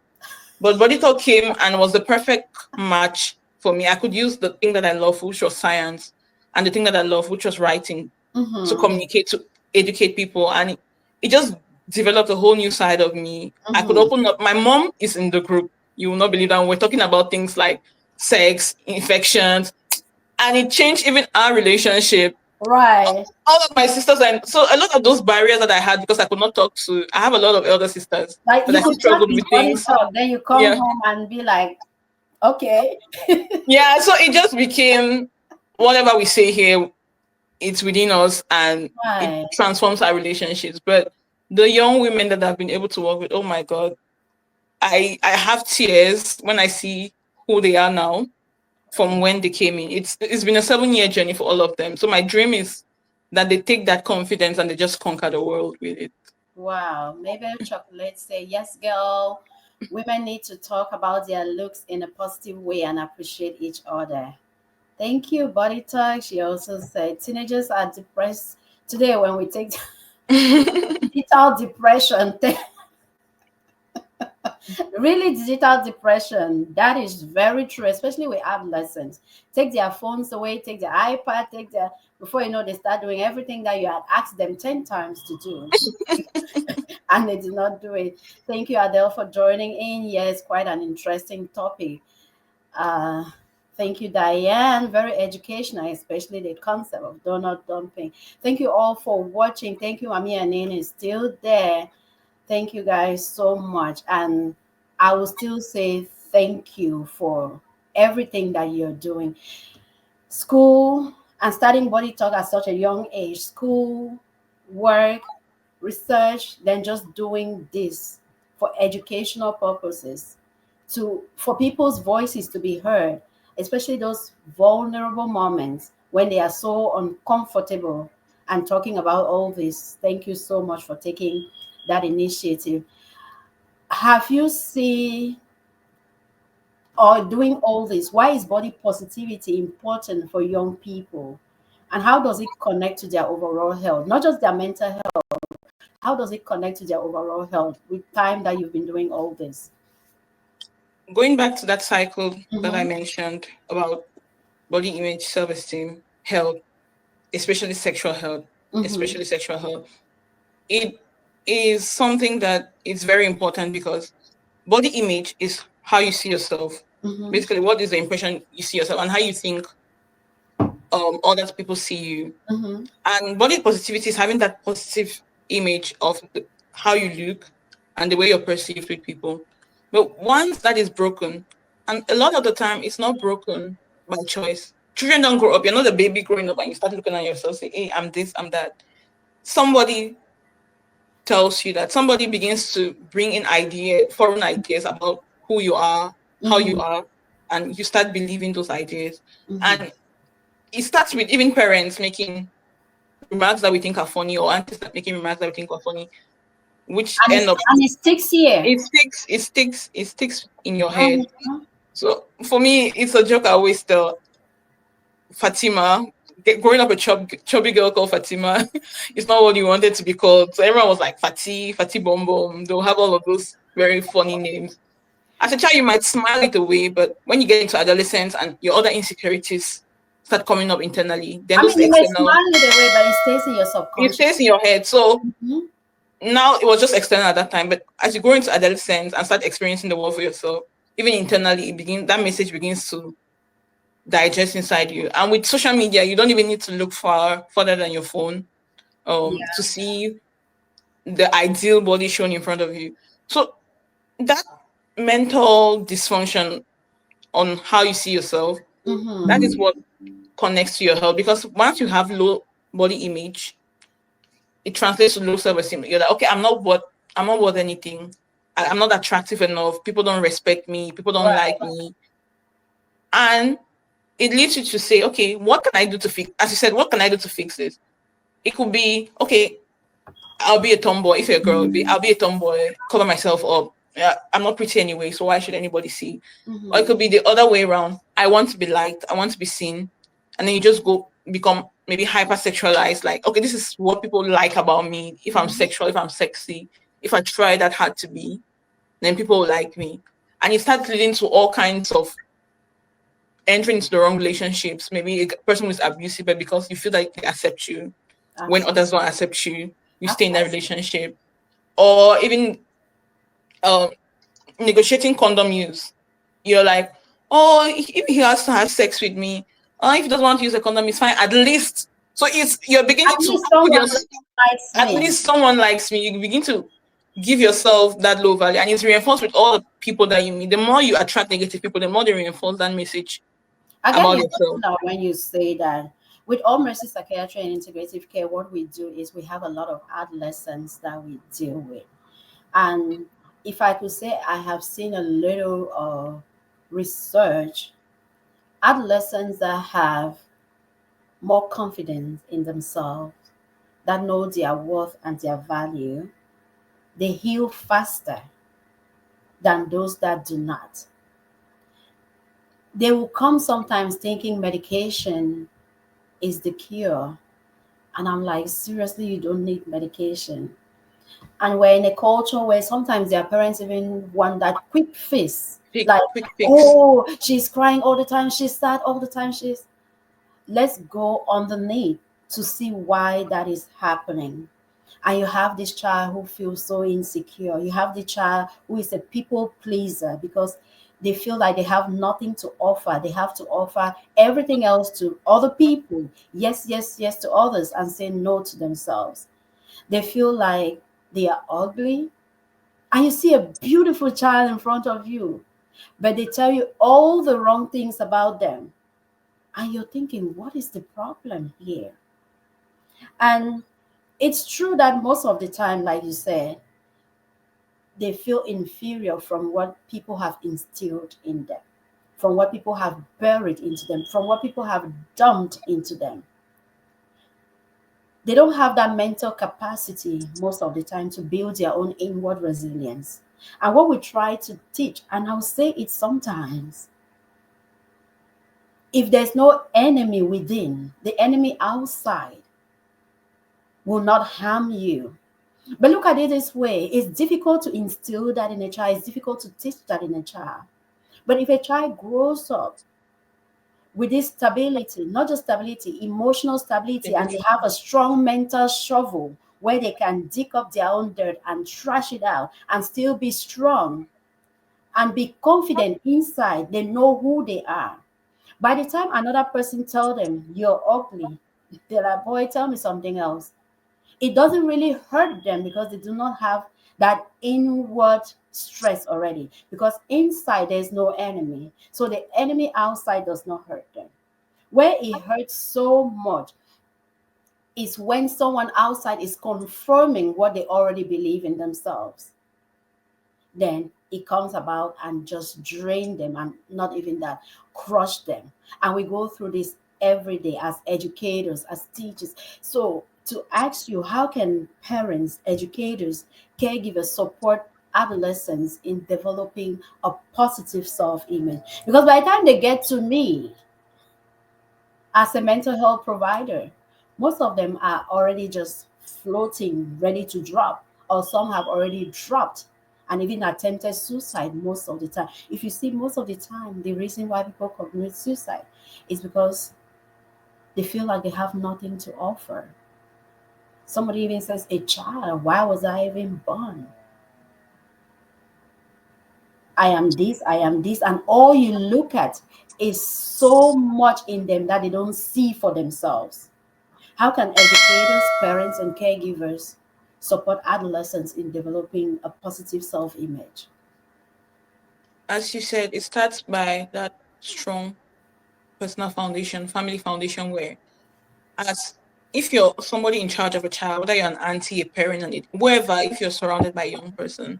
But body talk came and was the perfect match for me. I could use the thing that I love, which was science, and the thing that I love, which was writing, to Mm-hmm. communicate, to educate people. And it just developed a whole new side of me. I could Mm-hmm. open up. My mom is in the group. You will not believe that we're talking about things like sex, infections, and it changed even our relationship. Right. All of my sisters, and so a lot of those barriers that I had because I could not talk to, I have a lot of elder sisters Like that you I still could talk struggled in with body things. talk, then you come Yeah. home and be like, okay. Yeah. So it just became whatever we say here, it's within us and it Right. transforms our relationships. But the young women that I've been able to work with, oh my God, I have tears when I see who they are now from when they came in. It's been a 7-year journey for all of them. So my dream is that they take that confidence and they just conquer the world with it. Wow. Maybe chocolate say, yes, girl. Women need to talk about their looks in a positive way and appreciate each other. Thank you, Body Talk. She also said teenagers are depressed today when we take digital depression. Really, digital depression. That is very true, especially with adolescents. Take their phones away, take their iPad, take their before you know they start doing everything that you had asked them 10 times to do. And they did not do it. Thank you, Adele, for joining in. Yes, quite an interesting topic. Uh, thank you, Diane. Very educational, especially the concept of donut dumping. Thank you all for watching. Thank you, Ami and Nene is still there. Thank you guys so much. And I will still say thank you for everything that you're doing. School and starting Body Talk at such a young age, school, work, research, then just doing this for educational purposes to for people's voices to be heard, especially those vulnerable moments when they are so uncomfortable and talking about all this. Thank you so much for taking that initiative. Have you seen or doing all this? Why is body positivity important for young people? And how does it connect to their overall health? Not just their mental health, how does it connect to their overall health with time that you've been doing all this? Going back to that cycle that I Mm-hmm. mentioned about body image, self-esteem, health, especially sexual health, Mm-hmm. especially sexual health, it is something that is very important because body image is how you see yourself. Mm-hmm. Basically, what is the impression you see yourself and how you think other people see you. Mm-hmm. And body positivity is having that positive image of how you look and the way you're perceived with people. But once that is broken, and a lot of the time it's not broken by choice. Children don't grow up. You're not a baby growing up and you start looking at yourself, say, hey, I'm this, I'm that. Somebody tells you that somebody begins to bring in foreign ideas about who you are, how you Mm-hmm. are, and you start believing those ideas. Mm-hmm. And it starts with even parents making remarks that we think are funny or aunties that making remarks that we think are funny, which end up And it sticks here. it sticks in your head. Mm-hmm. So for me, it's a joke I always tell Fatima. Growing up a chubby girl called Fatima is not what you wanted to be called. So everyone was like Fatty Bom Bom. They'll have all of those very funny names. As a child, you might smile it away, but when you get into adolescence and your other insecurities start coming up internally, then I those mean, you may external, smile it away, but it stays in your it subconscious. stays in your head. So Mm-hmm. now it was just external at that time, but as you grow into adolescence and start experiencing the world for yourself, even internally, that message begins to digest inside you. And with social media, you don't even need to look further than your phone to Yeah. see the ideal body shown in front of you. So that mental dysfunction on how you see yourself, that is Mm-hmm. what connects to your health. Because once you have low body image, it translates to low self-esteem. You're like, okay, I'm not worth anything. I'm not attractive enough. People don't respect me. People don't like Right. me. And it leads you to say, okay, what can I do to fix, as you said, what can I do to fix this? It could be, okay, I'll be a tomboy. If you're a girl, I'll be a tomboy, cover myself up. Yeah, I'm not pretty anyway, so why should anybody see? Or it Mm-hmm. could be the other way around. I want to be liked. I want to be seen. And then you just go become maybe hypersexualized. Like, okay, this is what people like about me. If I'm Mm-hmm. sexual, if I'm sexy, if I try that hard to be, then people will like me. And it starts leading to all kinds of entering into the wrong relationships. Maybe a person who's abusive, but because you feel like they accept you. when Absolutely. others don't accept you, you stay in that Absolutely. relationship. Or even um negotiating condom use. You're like, oh, if he has to have sex with me, if he doesn't want to use a condom, it's fine. At least, so it's you're At beginning to least put someone yourself. likes At me. least someone likes me. You begin to give yourself that low value, and it's reinforced with all the people that you meet. The more you attract negative people, the more they reinforce that message I get about yourself. emotional when you say that. With All Mercy Psychiatry and Integrative Care, what we do is we have a lot of adolescents that we deal with. And if I could say I have seen a little research, adolescents that have more confidence in themselves, that know their worth and their value, they heal faster than those that do not. They will come sometimes thinking medication is the cure. And I'm like, seriously, you don't need medication. And we're in a culture where sometimes their parents even want that quick fix. Like, Quick fix. oh, she's crying all the time, she's sad all the time, she's. Let's go underneath to see why that is happening. And you have this child who feels so insecure. You have the child who is a people pleaser because they feel like they have nothing to offer. They have to offer everything else to other people. Yes, yes, yes to others and say no to themselves. They feel like they are ugly. And you see a beautiful child in front of you, but they tell you all the wrong things about them. And you're thinking, what is the problem here? And it's true that most of the time, like you said, they feel inferior from what people have instilled in them, from what people have buried into them, from what people have dumped into them. They don't have that mental capacity most of the time to build their own inward resilience. And what we try to teach, and I'll say it sometimes, if there's no enemy within, the enemy outside will not harm you. But look at it this way, it's difficult to instill that in a child, it's difficult to teach that in a child. But if a child grows up with this stability, not just stability, emotional stability, and they have a strong mental shovel where they can dig up their own dirt and trash it out and still be strong and be confident inside, they know who they are. By the time another person tell them you're ugly, they're like, boy, tell me something else. It doesn't really hurt them because they do not have that inward stress already. Because inside there's no enemy. So the enemy outside does not hurt them. Where it hurts so much is when someone outside is confirming what they already believe in themselves. Then it comes about and just drain them and not even that, crush them. And we go through this every day as educators, as teachers. So to ask you, how can parents, educators, caregivers support adolescents in developing a positive self-image? Because by the time they get to me, as a mental health provider, most of them are already just floating, ready to drop, or some have already dropped and even attempted suicide most of the time. If you see, most of the time, the reason why people commit suicide is because they feel like they have nothing to offer. Somebody even says, a child, why was I even born? I am this, I am this. And all you look at is so much in them that they don't see for themselves. How can educators, parents, and caregivers support adolescents in developing a positive self image? As you said, it starts by that strong personal foundation, family foundation, where as if you're somebody in charge of a child, whether you're an auntie, a parent, and whoever, if you're surrounded by a young person,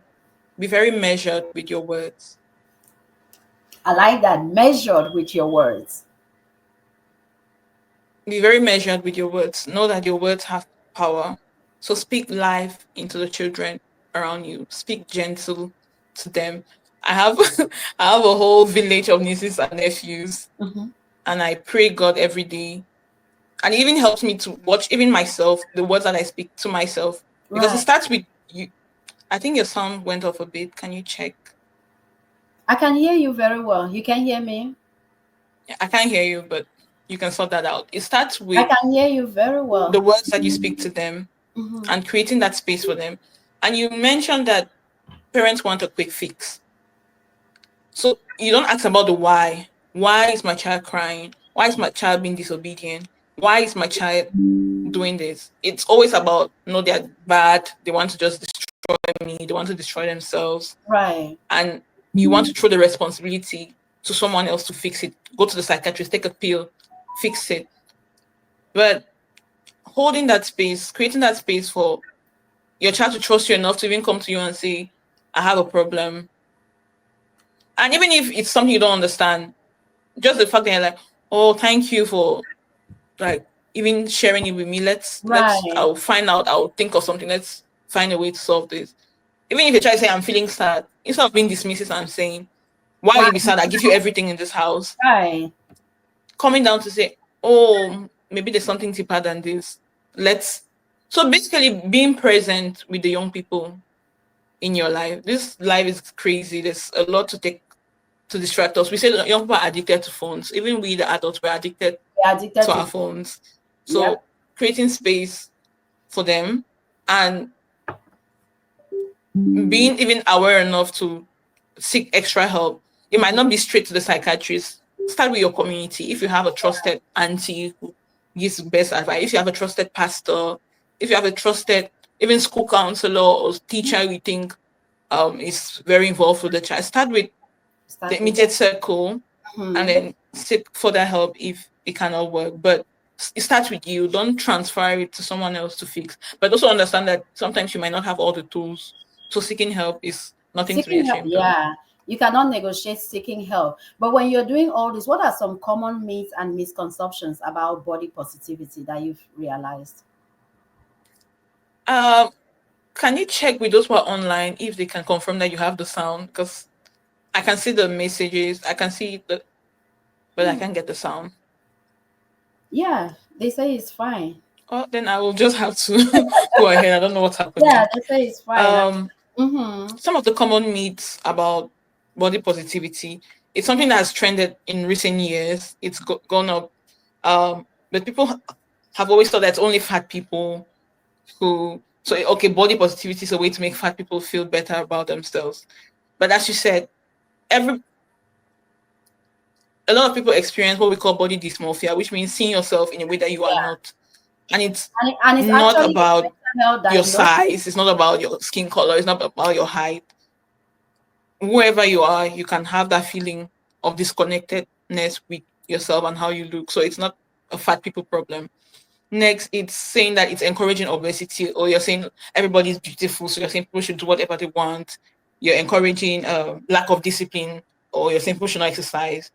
be very measured with your words. I like that, measured with your words. Be very measured with your words. Know that your words have power. So speak life into the children around you. Speak gentle to them. I have I have a whole village of nieces and nephews, Mhm. and I pray God every day. And it even helps me to watch even myself, the words that I speak to myself. Because it Right. starts with you. I think your sound went off a bit. Can you check? I can hear you very well. You can hear me? I can't hear you, but you can sort that out. It starts I with can hear you very the well. words that you speak to them Mm-hmm. and creating that space for them. And you mentioned that parents want a quick fix. So you don't ask about the why. Why is my child crying? Why is my child being disobedient? Why is my child doing this? It's always about, no, they're bad. They want to just destroy me. They want to destroy themselves. Right. And you want to throw the responsibility to someone else to fix it. Go to the psychiatrist, take a pill, fix it. But holding that space, creating that space for your child to trust you enough to even come to you and say, I have a problem. And even if it's something you don't understand, just the fact that you're like, oh, thank you for like even sharing it with me. Right. I'll find out, I'll think of something. Let's find a way to solve this. Even if you try to say I'm feeling sad, instead of being dismissive, I'm saying, why will Why? you be sad? I give you everything in this house. Right. Coming down to say, oh, maybe there's something deeper than this. Let's so basically being present with the young people in your life. This life is crazy. There's a lot to take to distract us. We say that young people are addicted to phones. Even we, the adults, we're addicted They're addicted to to. our phones. Yep. So creating space for them and being even aware enough to seek extra help. It might not be straight to the psychiatrist. Start with your community. If you have a trusted auntie who gives best advice, if you have a trusted pastor, if you have a trusted even school counselor or teacher you think is very involved with the child, start with the Start with. immediate circle and Hmm. then seek further help if it cannot work. But it starts with you. Don't transfer it to someone else to fix. But also understand that sometimes you might not have all the tools. So seeking help is nothing to be Seeking help, ashamed of. yeah. You cannot negotiate seeking help. But when you're doing all this, what are some common myths and misconceptions about body positivity that you've realized? Um, can you check with those who are online if they can confirm that you have the sound? Because I can see the messages, I can see the, but I can't get the sound. Yeah, they say it's fine. Oh, then I will just have to go ahead. I don't know what's Yeah, happening. they say it's fine. Um, Mm-hmm. some of the common myths about body positivity. It's something that has trended in recent years. It's gone up. But people have always thought that it's only fat people who. So okay, body positivity is a way to make fat people feel better about themselves. But as you said, every a lot of people experience what we call body dysmorphia, which means seeing yourself in a way that you are Yeah. not. And it's And it's not actually a about mental health your diagnosis. size, it's not about your skin color, it's not about your height. Whoever you are, you can have that feeling of disconnectedness with yourself and how you look. So it's not a fat people problem. Next, it's saying that it's encouraging obesity, or you're saying everybody's beautiful, so you're saying people should do whatever they want. You're encouraging lack of discipline, or you're saying people should not exercise.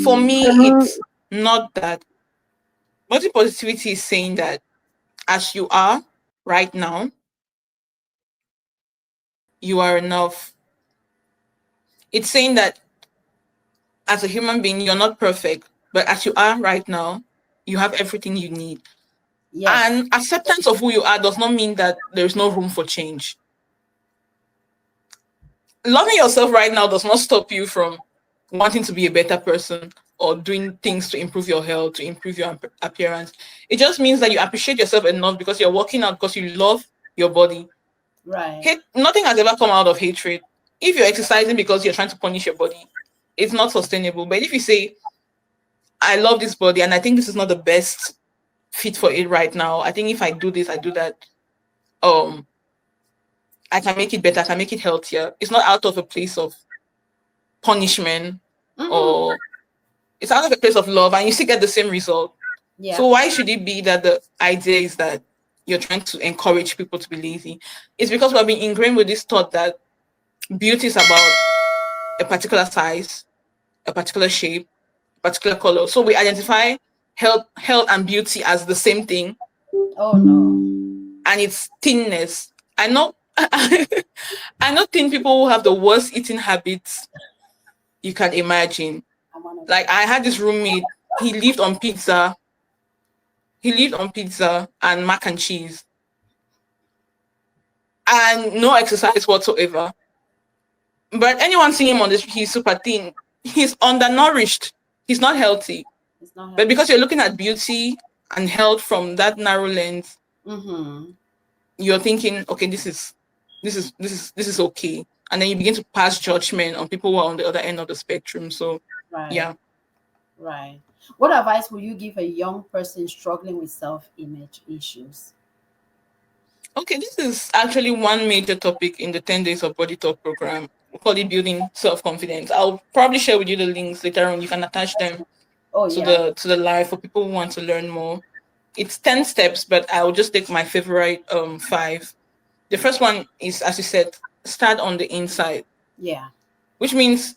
For me, it's not that. Body positivity is saying that as you are right now, you are enough. It's saying that as a human being, you're not perfect, but as you are right now, you have everything you need. Yes. And acceptance of who you are does not mean that there's no room for change. Loving yourself right now does not stop you from wanting to be a better person or doing things to improve your health, to improve your appearance. It just means that you appreciate yourself enough because you're working out because you love your body. Right. Hate, nothing has ever come out of hatred. If you're exercising because you're trying to punish your body, it's not sustainable. But if you say, I love this body and I think this is not the best fit for it right now. I think if I do this, I do that, um, I can make it better, I can make it healthier. It's not out of a place of punishment Mm-hmm. or it's out of a place of love and you still get the same result. Yeah. So why should it be that the idea is that you're trying to encourage people to be lazy? It's because we've been ingrained with this thought that beauty is about a particular size, a particular shape, a particular color. So we identify health and beauty as the same thing, Oh no. and it's thinness. I know I know thin people who have the worst eating habits you can imagine. I'm one of them. Like I had this roommate, he lived on pizza and mac and cheese and no exercise whatsoever. But anyone seeing him on this, he's super thin. He's undernourished. He's not healthy. It's not But healthy. because you're looking at beauty and health from that narrow lens, Mm-hmm. you're thinking, okay, this is okay, and then you begin to pass judgment on people who are on the other end of the spectrum. So, Right. yeah. Right. What advice would you give a young person struggling with self-image issues? Okay, this is actually one major topic in the 10 days of body talk program. We call it building self-confidence. I'll probably share with you the links later on. You can attach them Oh to yeah. the live for people who want to learn more. It's 10 steps, but I'll just take my favorite five. The first one is, as you said, start on the inside, Yeah. which means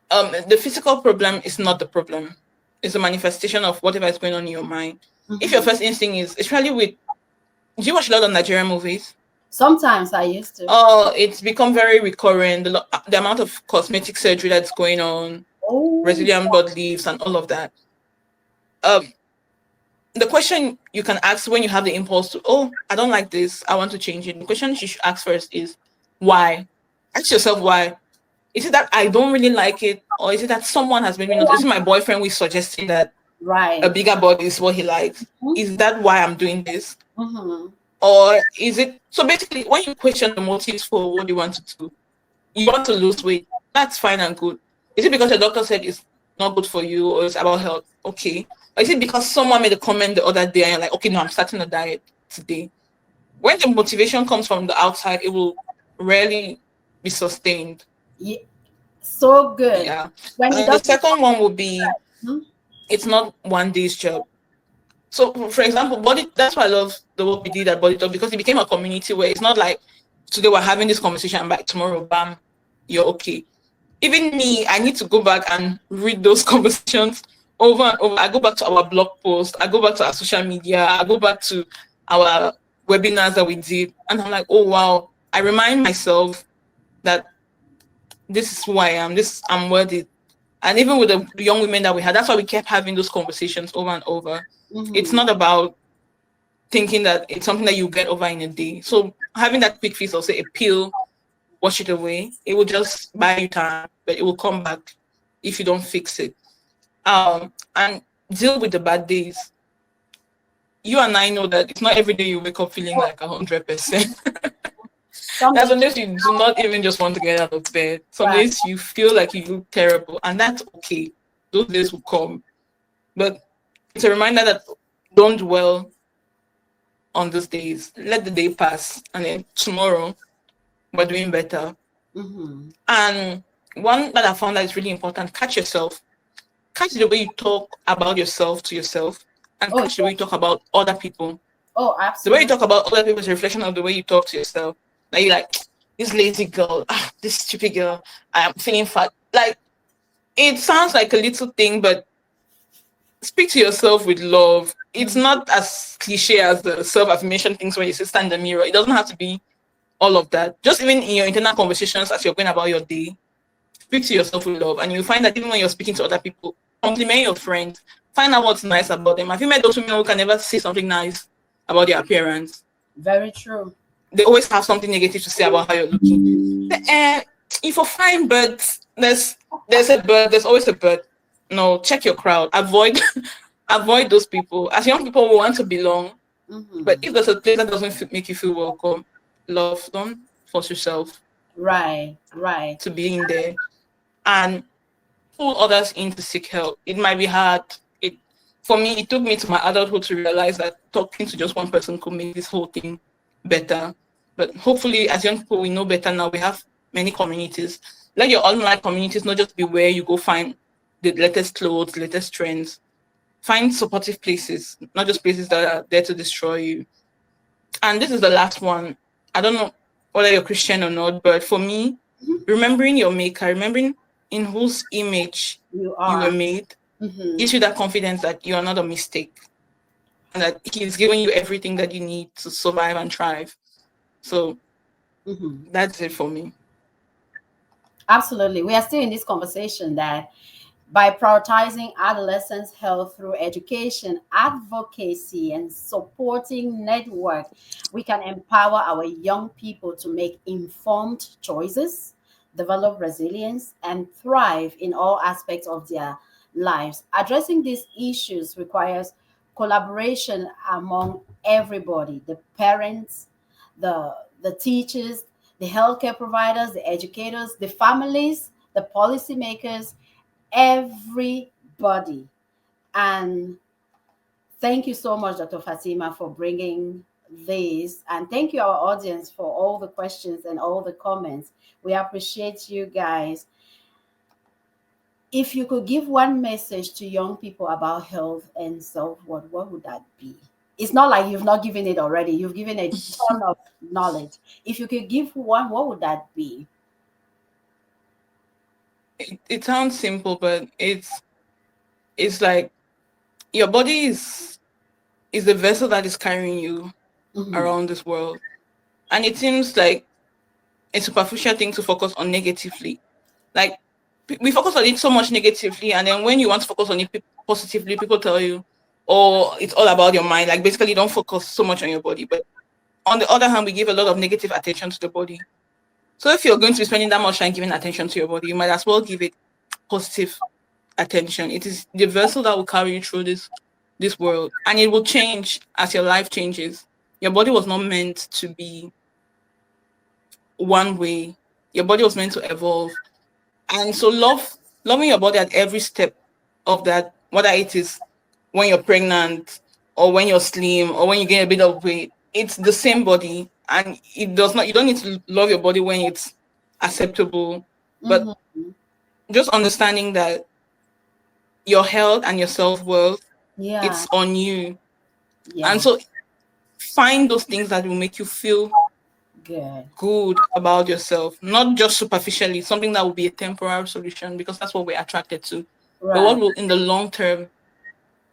the physical problem is not the problem. It's a manifestation of whatever is going on in your mind. If your Mm-hmm. first instinct is, especially with, do you watch a lot of Nigerian movies? Sometimes I used to. Oh, it's become very recurrent. The amount of cosmetic surgery that's going on, Oh, Brazilian butt lifts, and all of that. Um, the question you can ask when you have the impulse to, oh, I don't like this, I want to change it. The question you should ask first is, why? Ask yourself why. Is it that I don't really like it, or is it that someone has made me notice? Is it my boyfriend who is suggesting that a right. bigger body is what he likes? Is that why I'm doing this? Mm-hmm. Or is it so basically when you question the motives for what you want to do, you want to lose weight, that's fine and good. Is it because your doctor said it's not good for you or it's about health? Okay. Or is it because someone made a comment the other day and you're like, okay, no, I'm starting a diet today? When the motivation comes from the outside, it will rarely be sustained. Yeah. So good. Yeah. When it And the doesn't second one would be, hmm? it's not one day's job. So, for example, body. That's why I love the work we did at Body Talk, because it became a community where it's not like today we're having this conversation and by tomorrow, bam, you're okay. Even me, I need to go back and read those conversations over and over. I go back to our blog post, I go back to our social media, I go back to our webinars that we did, and I'm like, oh wow, I remind myself that this is who I am, this I'm worthy. And even with the young women that we had, that's why we kept having those conversations over and over. It's Mm-hmm. not about thinking that it's something that you get over in a day. So having that quick fix or say a pill, wash it away, it will just buy you time, but it will come back if you don't fix it. And deal with the bad days. You and I know that it's not every day you wake up feeling like 100%. Some There's days some days you do not even just want to get out of bed. Some right. days you feel like you look terrible, and that's okay. Those days will come. But it's a reminder that don't dwell on those days. Let the day pass, and then tomorrow we're doing better. Mm-hmm. And one that I found that is really important: catch yourself. Catch the way you talk about yourself to yourself, and Oh catch the way yeah. you talk about other people. Oh, The way you absolutely. talk about other people is a reflection of the way you talk to yourself. Like you're like, this lazy girl, this stupid girl, I am feeling fat. Like it sounds like a little thing, but speak to yourself with love. It's Mm-hmm. not as cliche as the self-affirmation things where you say stand in the mirror. It doesn't have to be all of that. Just even in your internal conversations as you're going about your day, speak to yourself with love. And you'll find that even when you're speaking to other people, compliment your friends. Find out what's nice about them. Have you met those women who can never say something nice about their appearance? Very true. They always have something negative to say about how you're looking. If you're fine, but there's a bird, there's always a bird. No, check your crowd. Avoid avoid those people. As young people, we want to belong, but Mm-hmm. if there's a place that doesn't make you feel welcome, love, don't force yourself Right. Right. to be in there and pull others in to seek help. It might be hard. It For me, it took me to my adulthood to realize that talking to just one person could make this whole thing better. But hopefully, as young people, we know better now. We have many communities. Let your online communities not just be where you go find the latest clothes, latest trends. Find supportive places, not just places that are there to destroy you. And this is the last one. I don't know whether you're Christian or not, but for me, remembering your maker, remembering in whose image You you were are. made, Mm-hmm. gives you that confidence that you are not a mistake and that he's giving you everything that you need to survive and thrive. So Mm-hmm. that's it for me. Absolutely. We are still in this conversation that by prioritizing adolescents' health through education, advocacy, and supporting network, we can empower our young people to make informed choices, develop resilience, and thrive in all aspects of their lives. Addressing these issues requires collaboration among everybody, the parents, the teachers, the healthcare providers, the educators, the families, the policymakers, everybody. And thank you so much, Dr. Fatima, for bringing this. And thank you, our audience, for all the questions and all the comments. We appreciate you guys. If you could give one message to young people about health and self-worth, what would that be? It's not like you've not given it already. You've given a ton of knowledge. If you could give one, what would that be? It sounds simple, but it's like your body is the vessel that is carrying you Hmm. around this world. And it seems like a superficial thing to focus on negatively. Like we focus on it so much negatively, and then when you want to focus on it positively, people tell you, "Oh, it's all about your mind." Like basically, don't focus so much on your body. But on the other hand, we give a lot of negative attention to the body. So if you're going to be spending that much time giving attention to your body, you might as well give it positive attention. It is the vessel that will carry you through this world, and it will change as your life changes. Your body was not meant to be one way. Your body was meant to evolve. And so loving your body at every step of that, whether it is when you're pregnant or when you're slim or when you gain a bit of weight, it's the same body. And it does not, you don't need to love your body when it's acceptable. But Hmm. just understanding that your health and your self-worth, Yeah, it's on you. And yeah, so find those things that will make you feel good. good about yourself, not just superficially, something that will be a temporary solution because that's what we're attracted to. But what Right. will in the long term,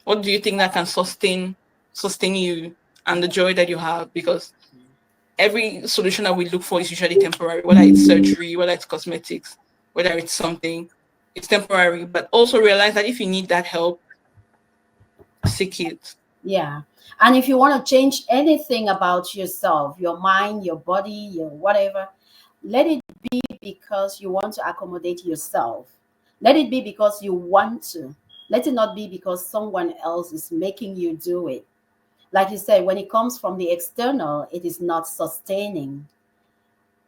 what do you think that can sustain you and the joy that you have? Because every solution that we look for is usually temporary, whether it's surgery, whether it's cosmetics, whether it's something, it's temporary. But also realize that if you need that help, seek it. Yeah. And if you want to change anything about yourself, your mind, your body, your whatever, let it be because you want to accommodate yourself. Let it be because you want to. Let it not be because someone else is making you do it. Like you said, when it comes from the external, it is not sustaining.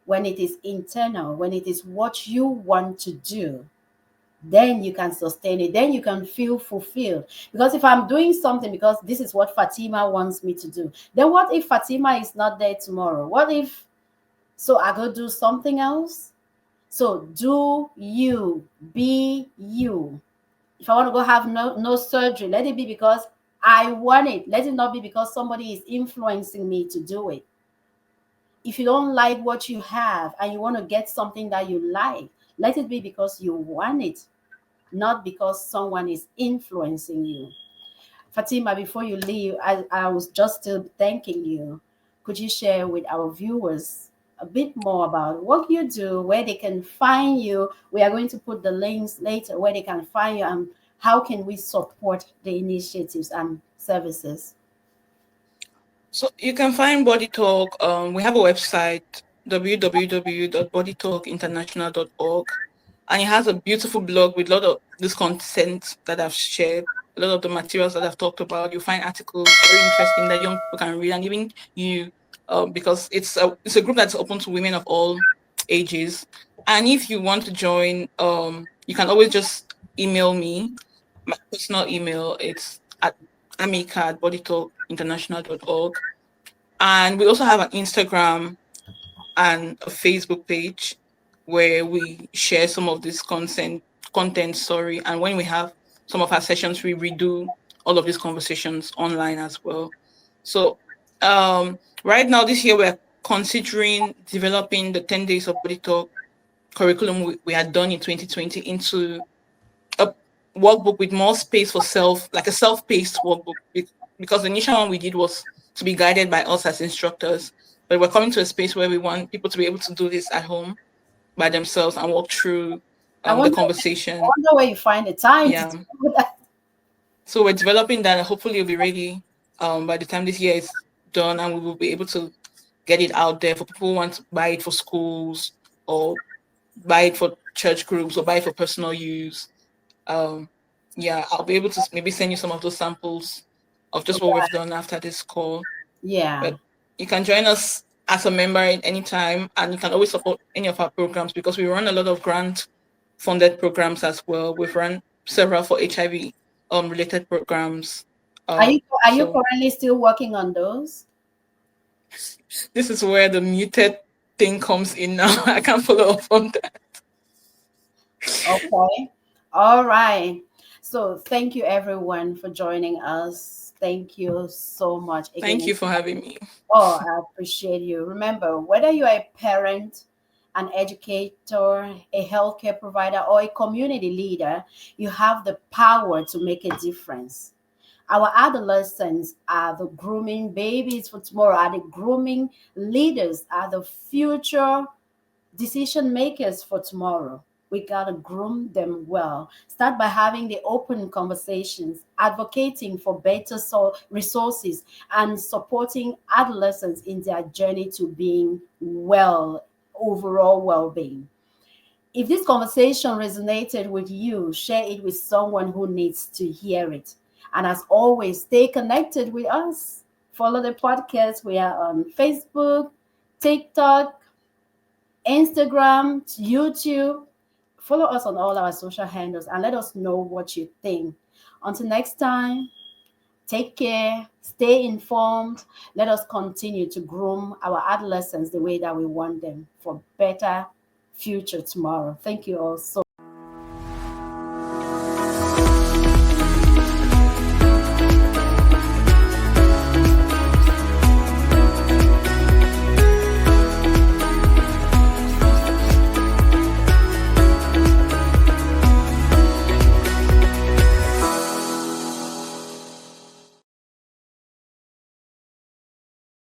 When it is internal, when it is what you want to do, then you can sustain it, then you can feel fulfilled. Because if I'm doing something because this is what Fatima wants me to do, then what if Fatima is not there tomorrow? What if, so I go do something else? So do you, be you. If I want to go have no surgery, let it be because I want it. Let it not be because somebody is influencing me to do it. If you don't like what you have and you want to get something that you like, let it be because you want it, not because someone is influencing you. Fatima, before you leave, I was just still thanking you. Could you share with our viewers a bit more about what you do, where they can find you? We are going to put the links later where they can find you, and how can we support the initiatives and services? So you can find Body Talk. We have a website, www.bodytalkinternational.org, and it has a beautiful blog with a lot of this content that I've shared, a lot of the materials that I've talked about. You'll find articles very interesting that young people can read, and even you, because it's a group that's open to women of all ages. And if you want to join, you can always just email me. My personal email, it's at Ameaka at bodytalkinternational.org. And we also have an Instagram and a Facebook page where we share some of this content, sorry. And when we have some of our sessions, we redo all of these conversations online as well. So right now this year we're considering developing the 10 days of body talk curriculum we had done in 2020 into a workbook with more space for like a self-paced workbook, because the initial one we did was to be guided by us as instructors, but we're coming to a space where we want people to be able to do this at home by themselves and walk through I the wonder, I conversation. wonder where you find the time to Yeah. do that. So we're developing that, and hopefully it'll be ready by the time this year is done, and we will be able to get it out there for people who want to buy it for schools or buy it for church groups or buy it for personal use. Um, yeah, I'll be able to maybe send you some of those samples of just what we've done after this call. Yeah. But you can join us as a member at any time, and you can always support any of our programs because we run a lot of grant funded programs as well. We've run several for HIV related programs. Are you So currently still working on those? this is where the muted thing comes in now. I can't follow up on that. Okay. All right. So thank you everyone for joining us. Thank you so much Thank again. you for having me. Oh, I appreciate you. Remember, whether you're a parent, an educator, a healthcare provider, or a community leader, you have the power to make a difference. Our adolescents are the grooming babies for tomorrow, are the grooming leaders, are the future decision makers for tomorrow. We got to groom them well. Start by having the open conversations, advocating for better resources, and supporting adolescents in their journey to being well, overall well being. If this conversation resonated with you, share it with someone who needs to hear it. And as always, stay connected with us. Follow the podcast. We are on Facebook, TikTok, Instagram, YouTube. Follow us on all our social handles and let us know what you think. Until next time, take care, stay informed. Let us continue to groom our adolescents the way that we want them for better future tomorrow. Thank you all so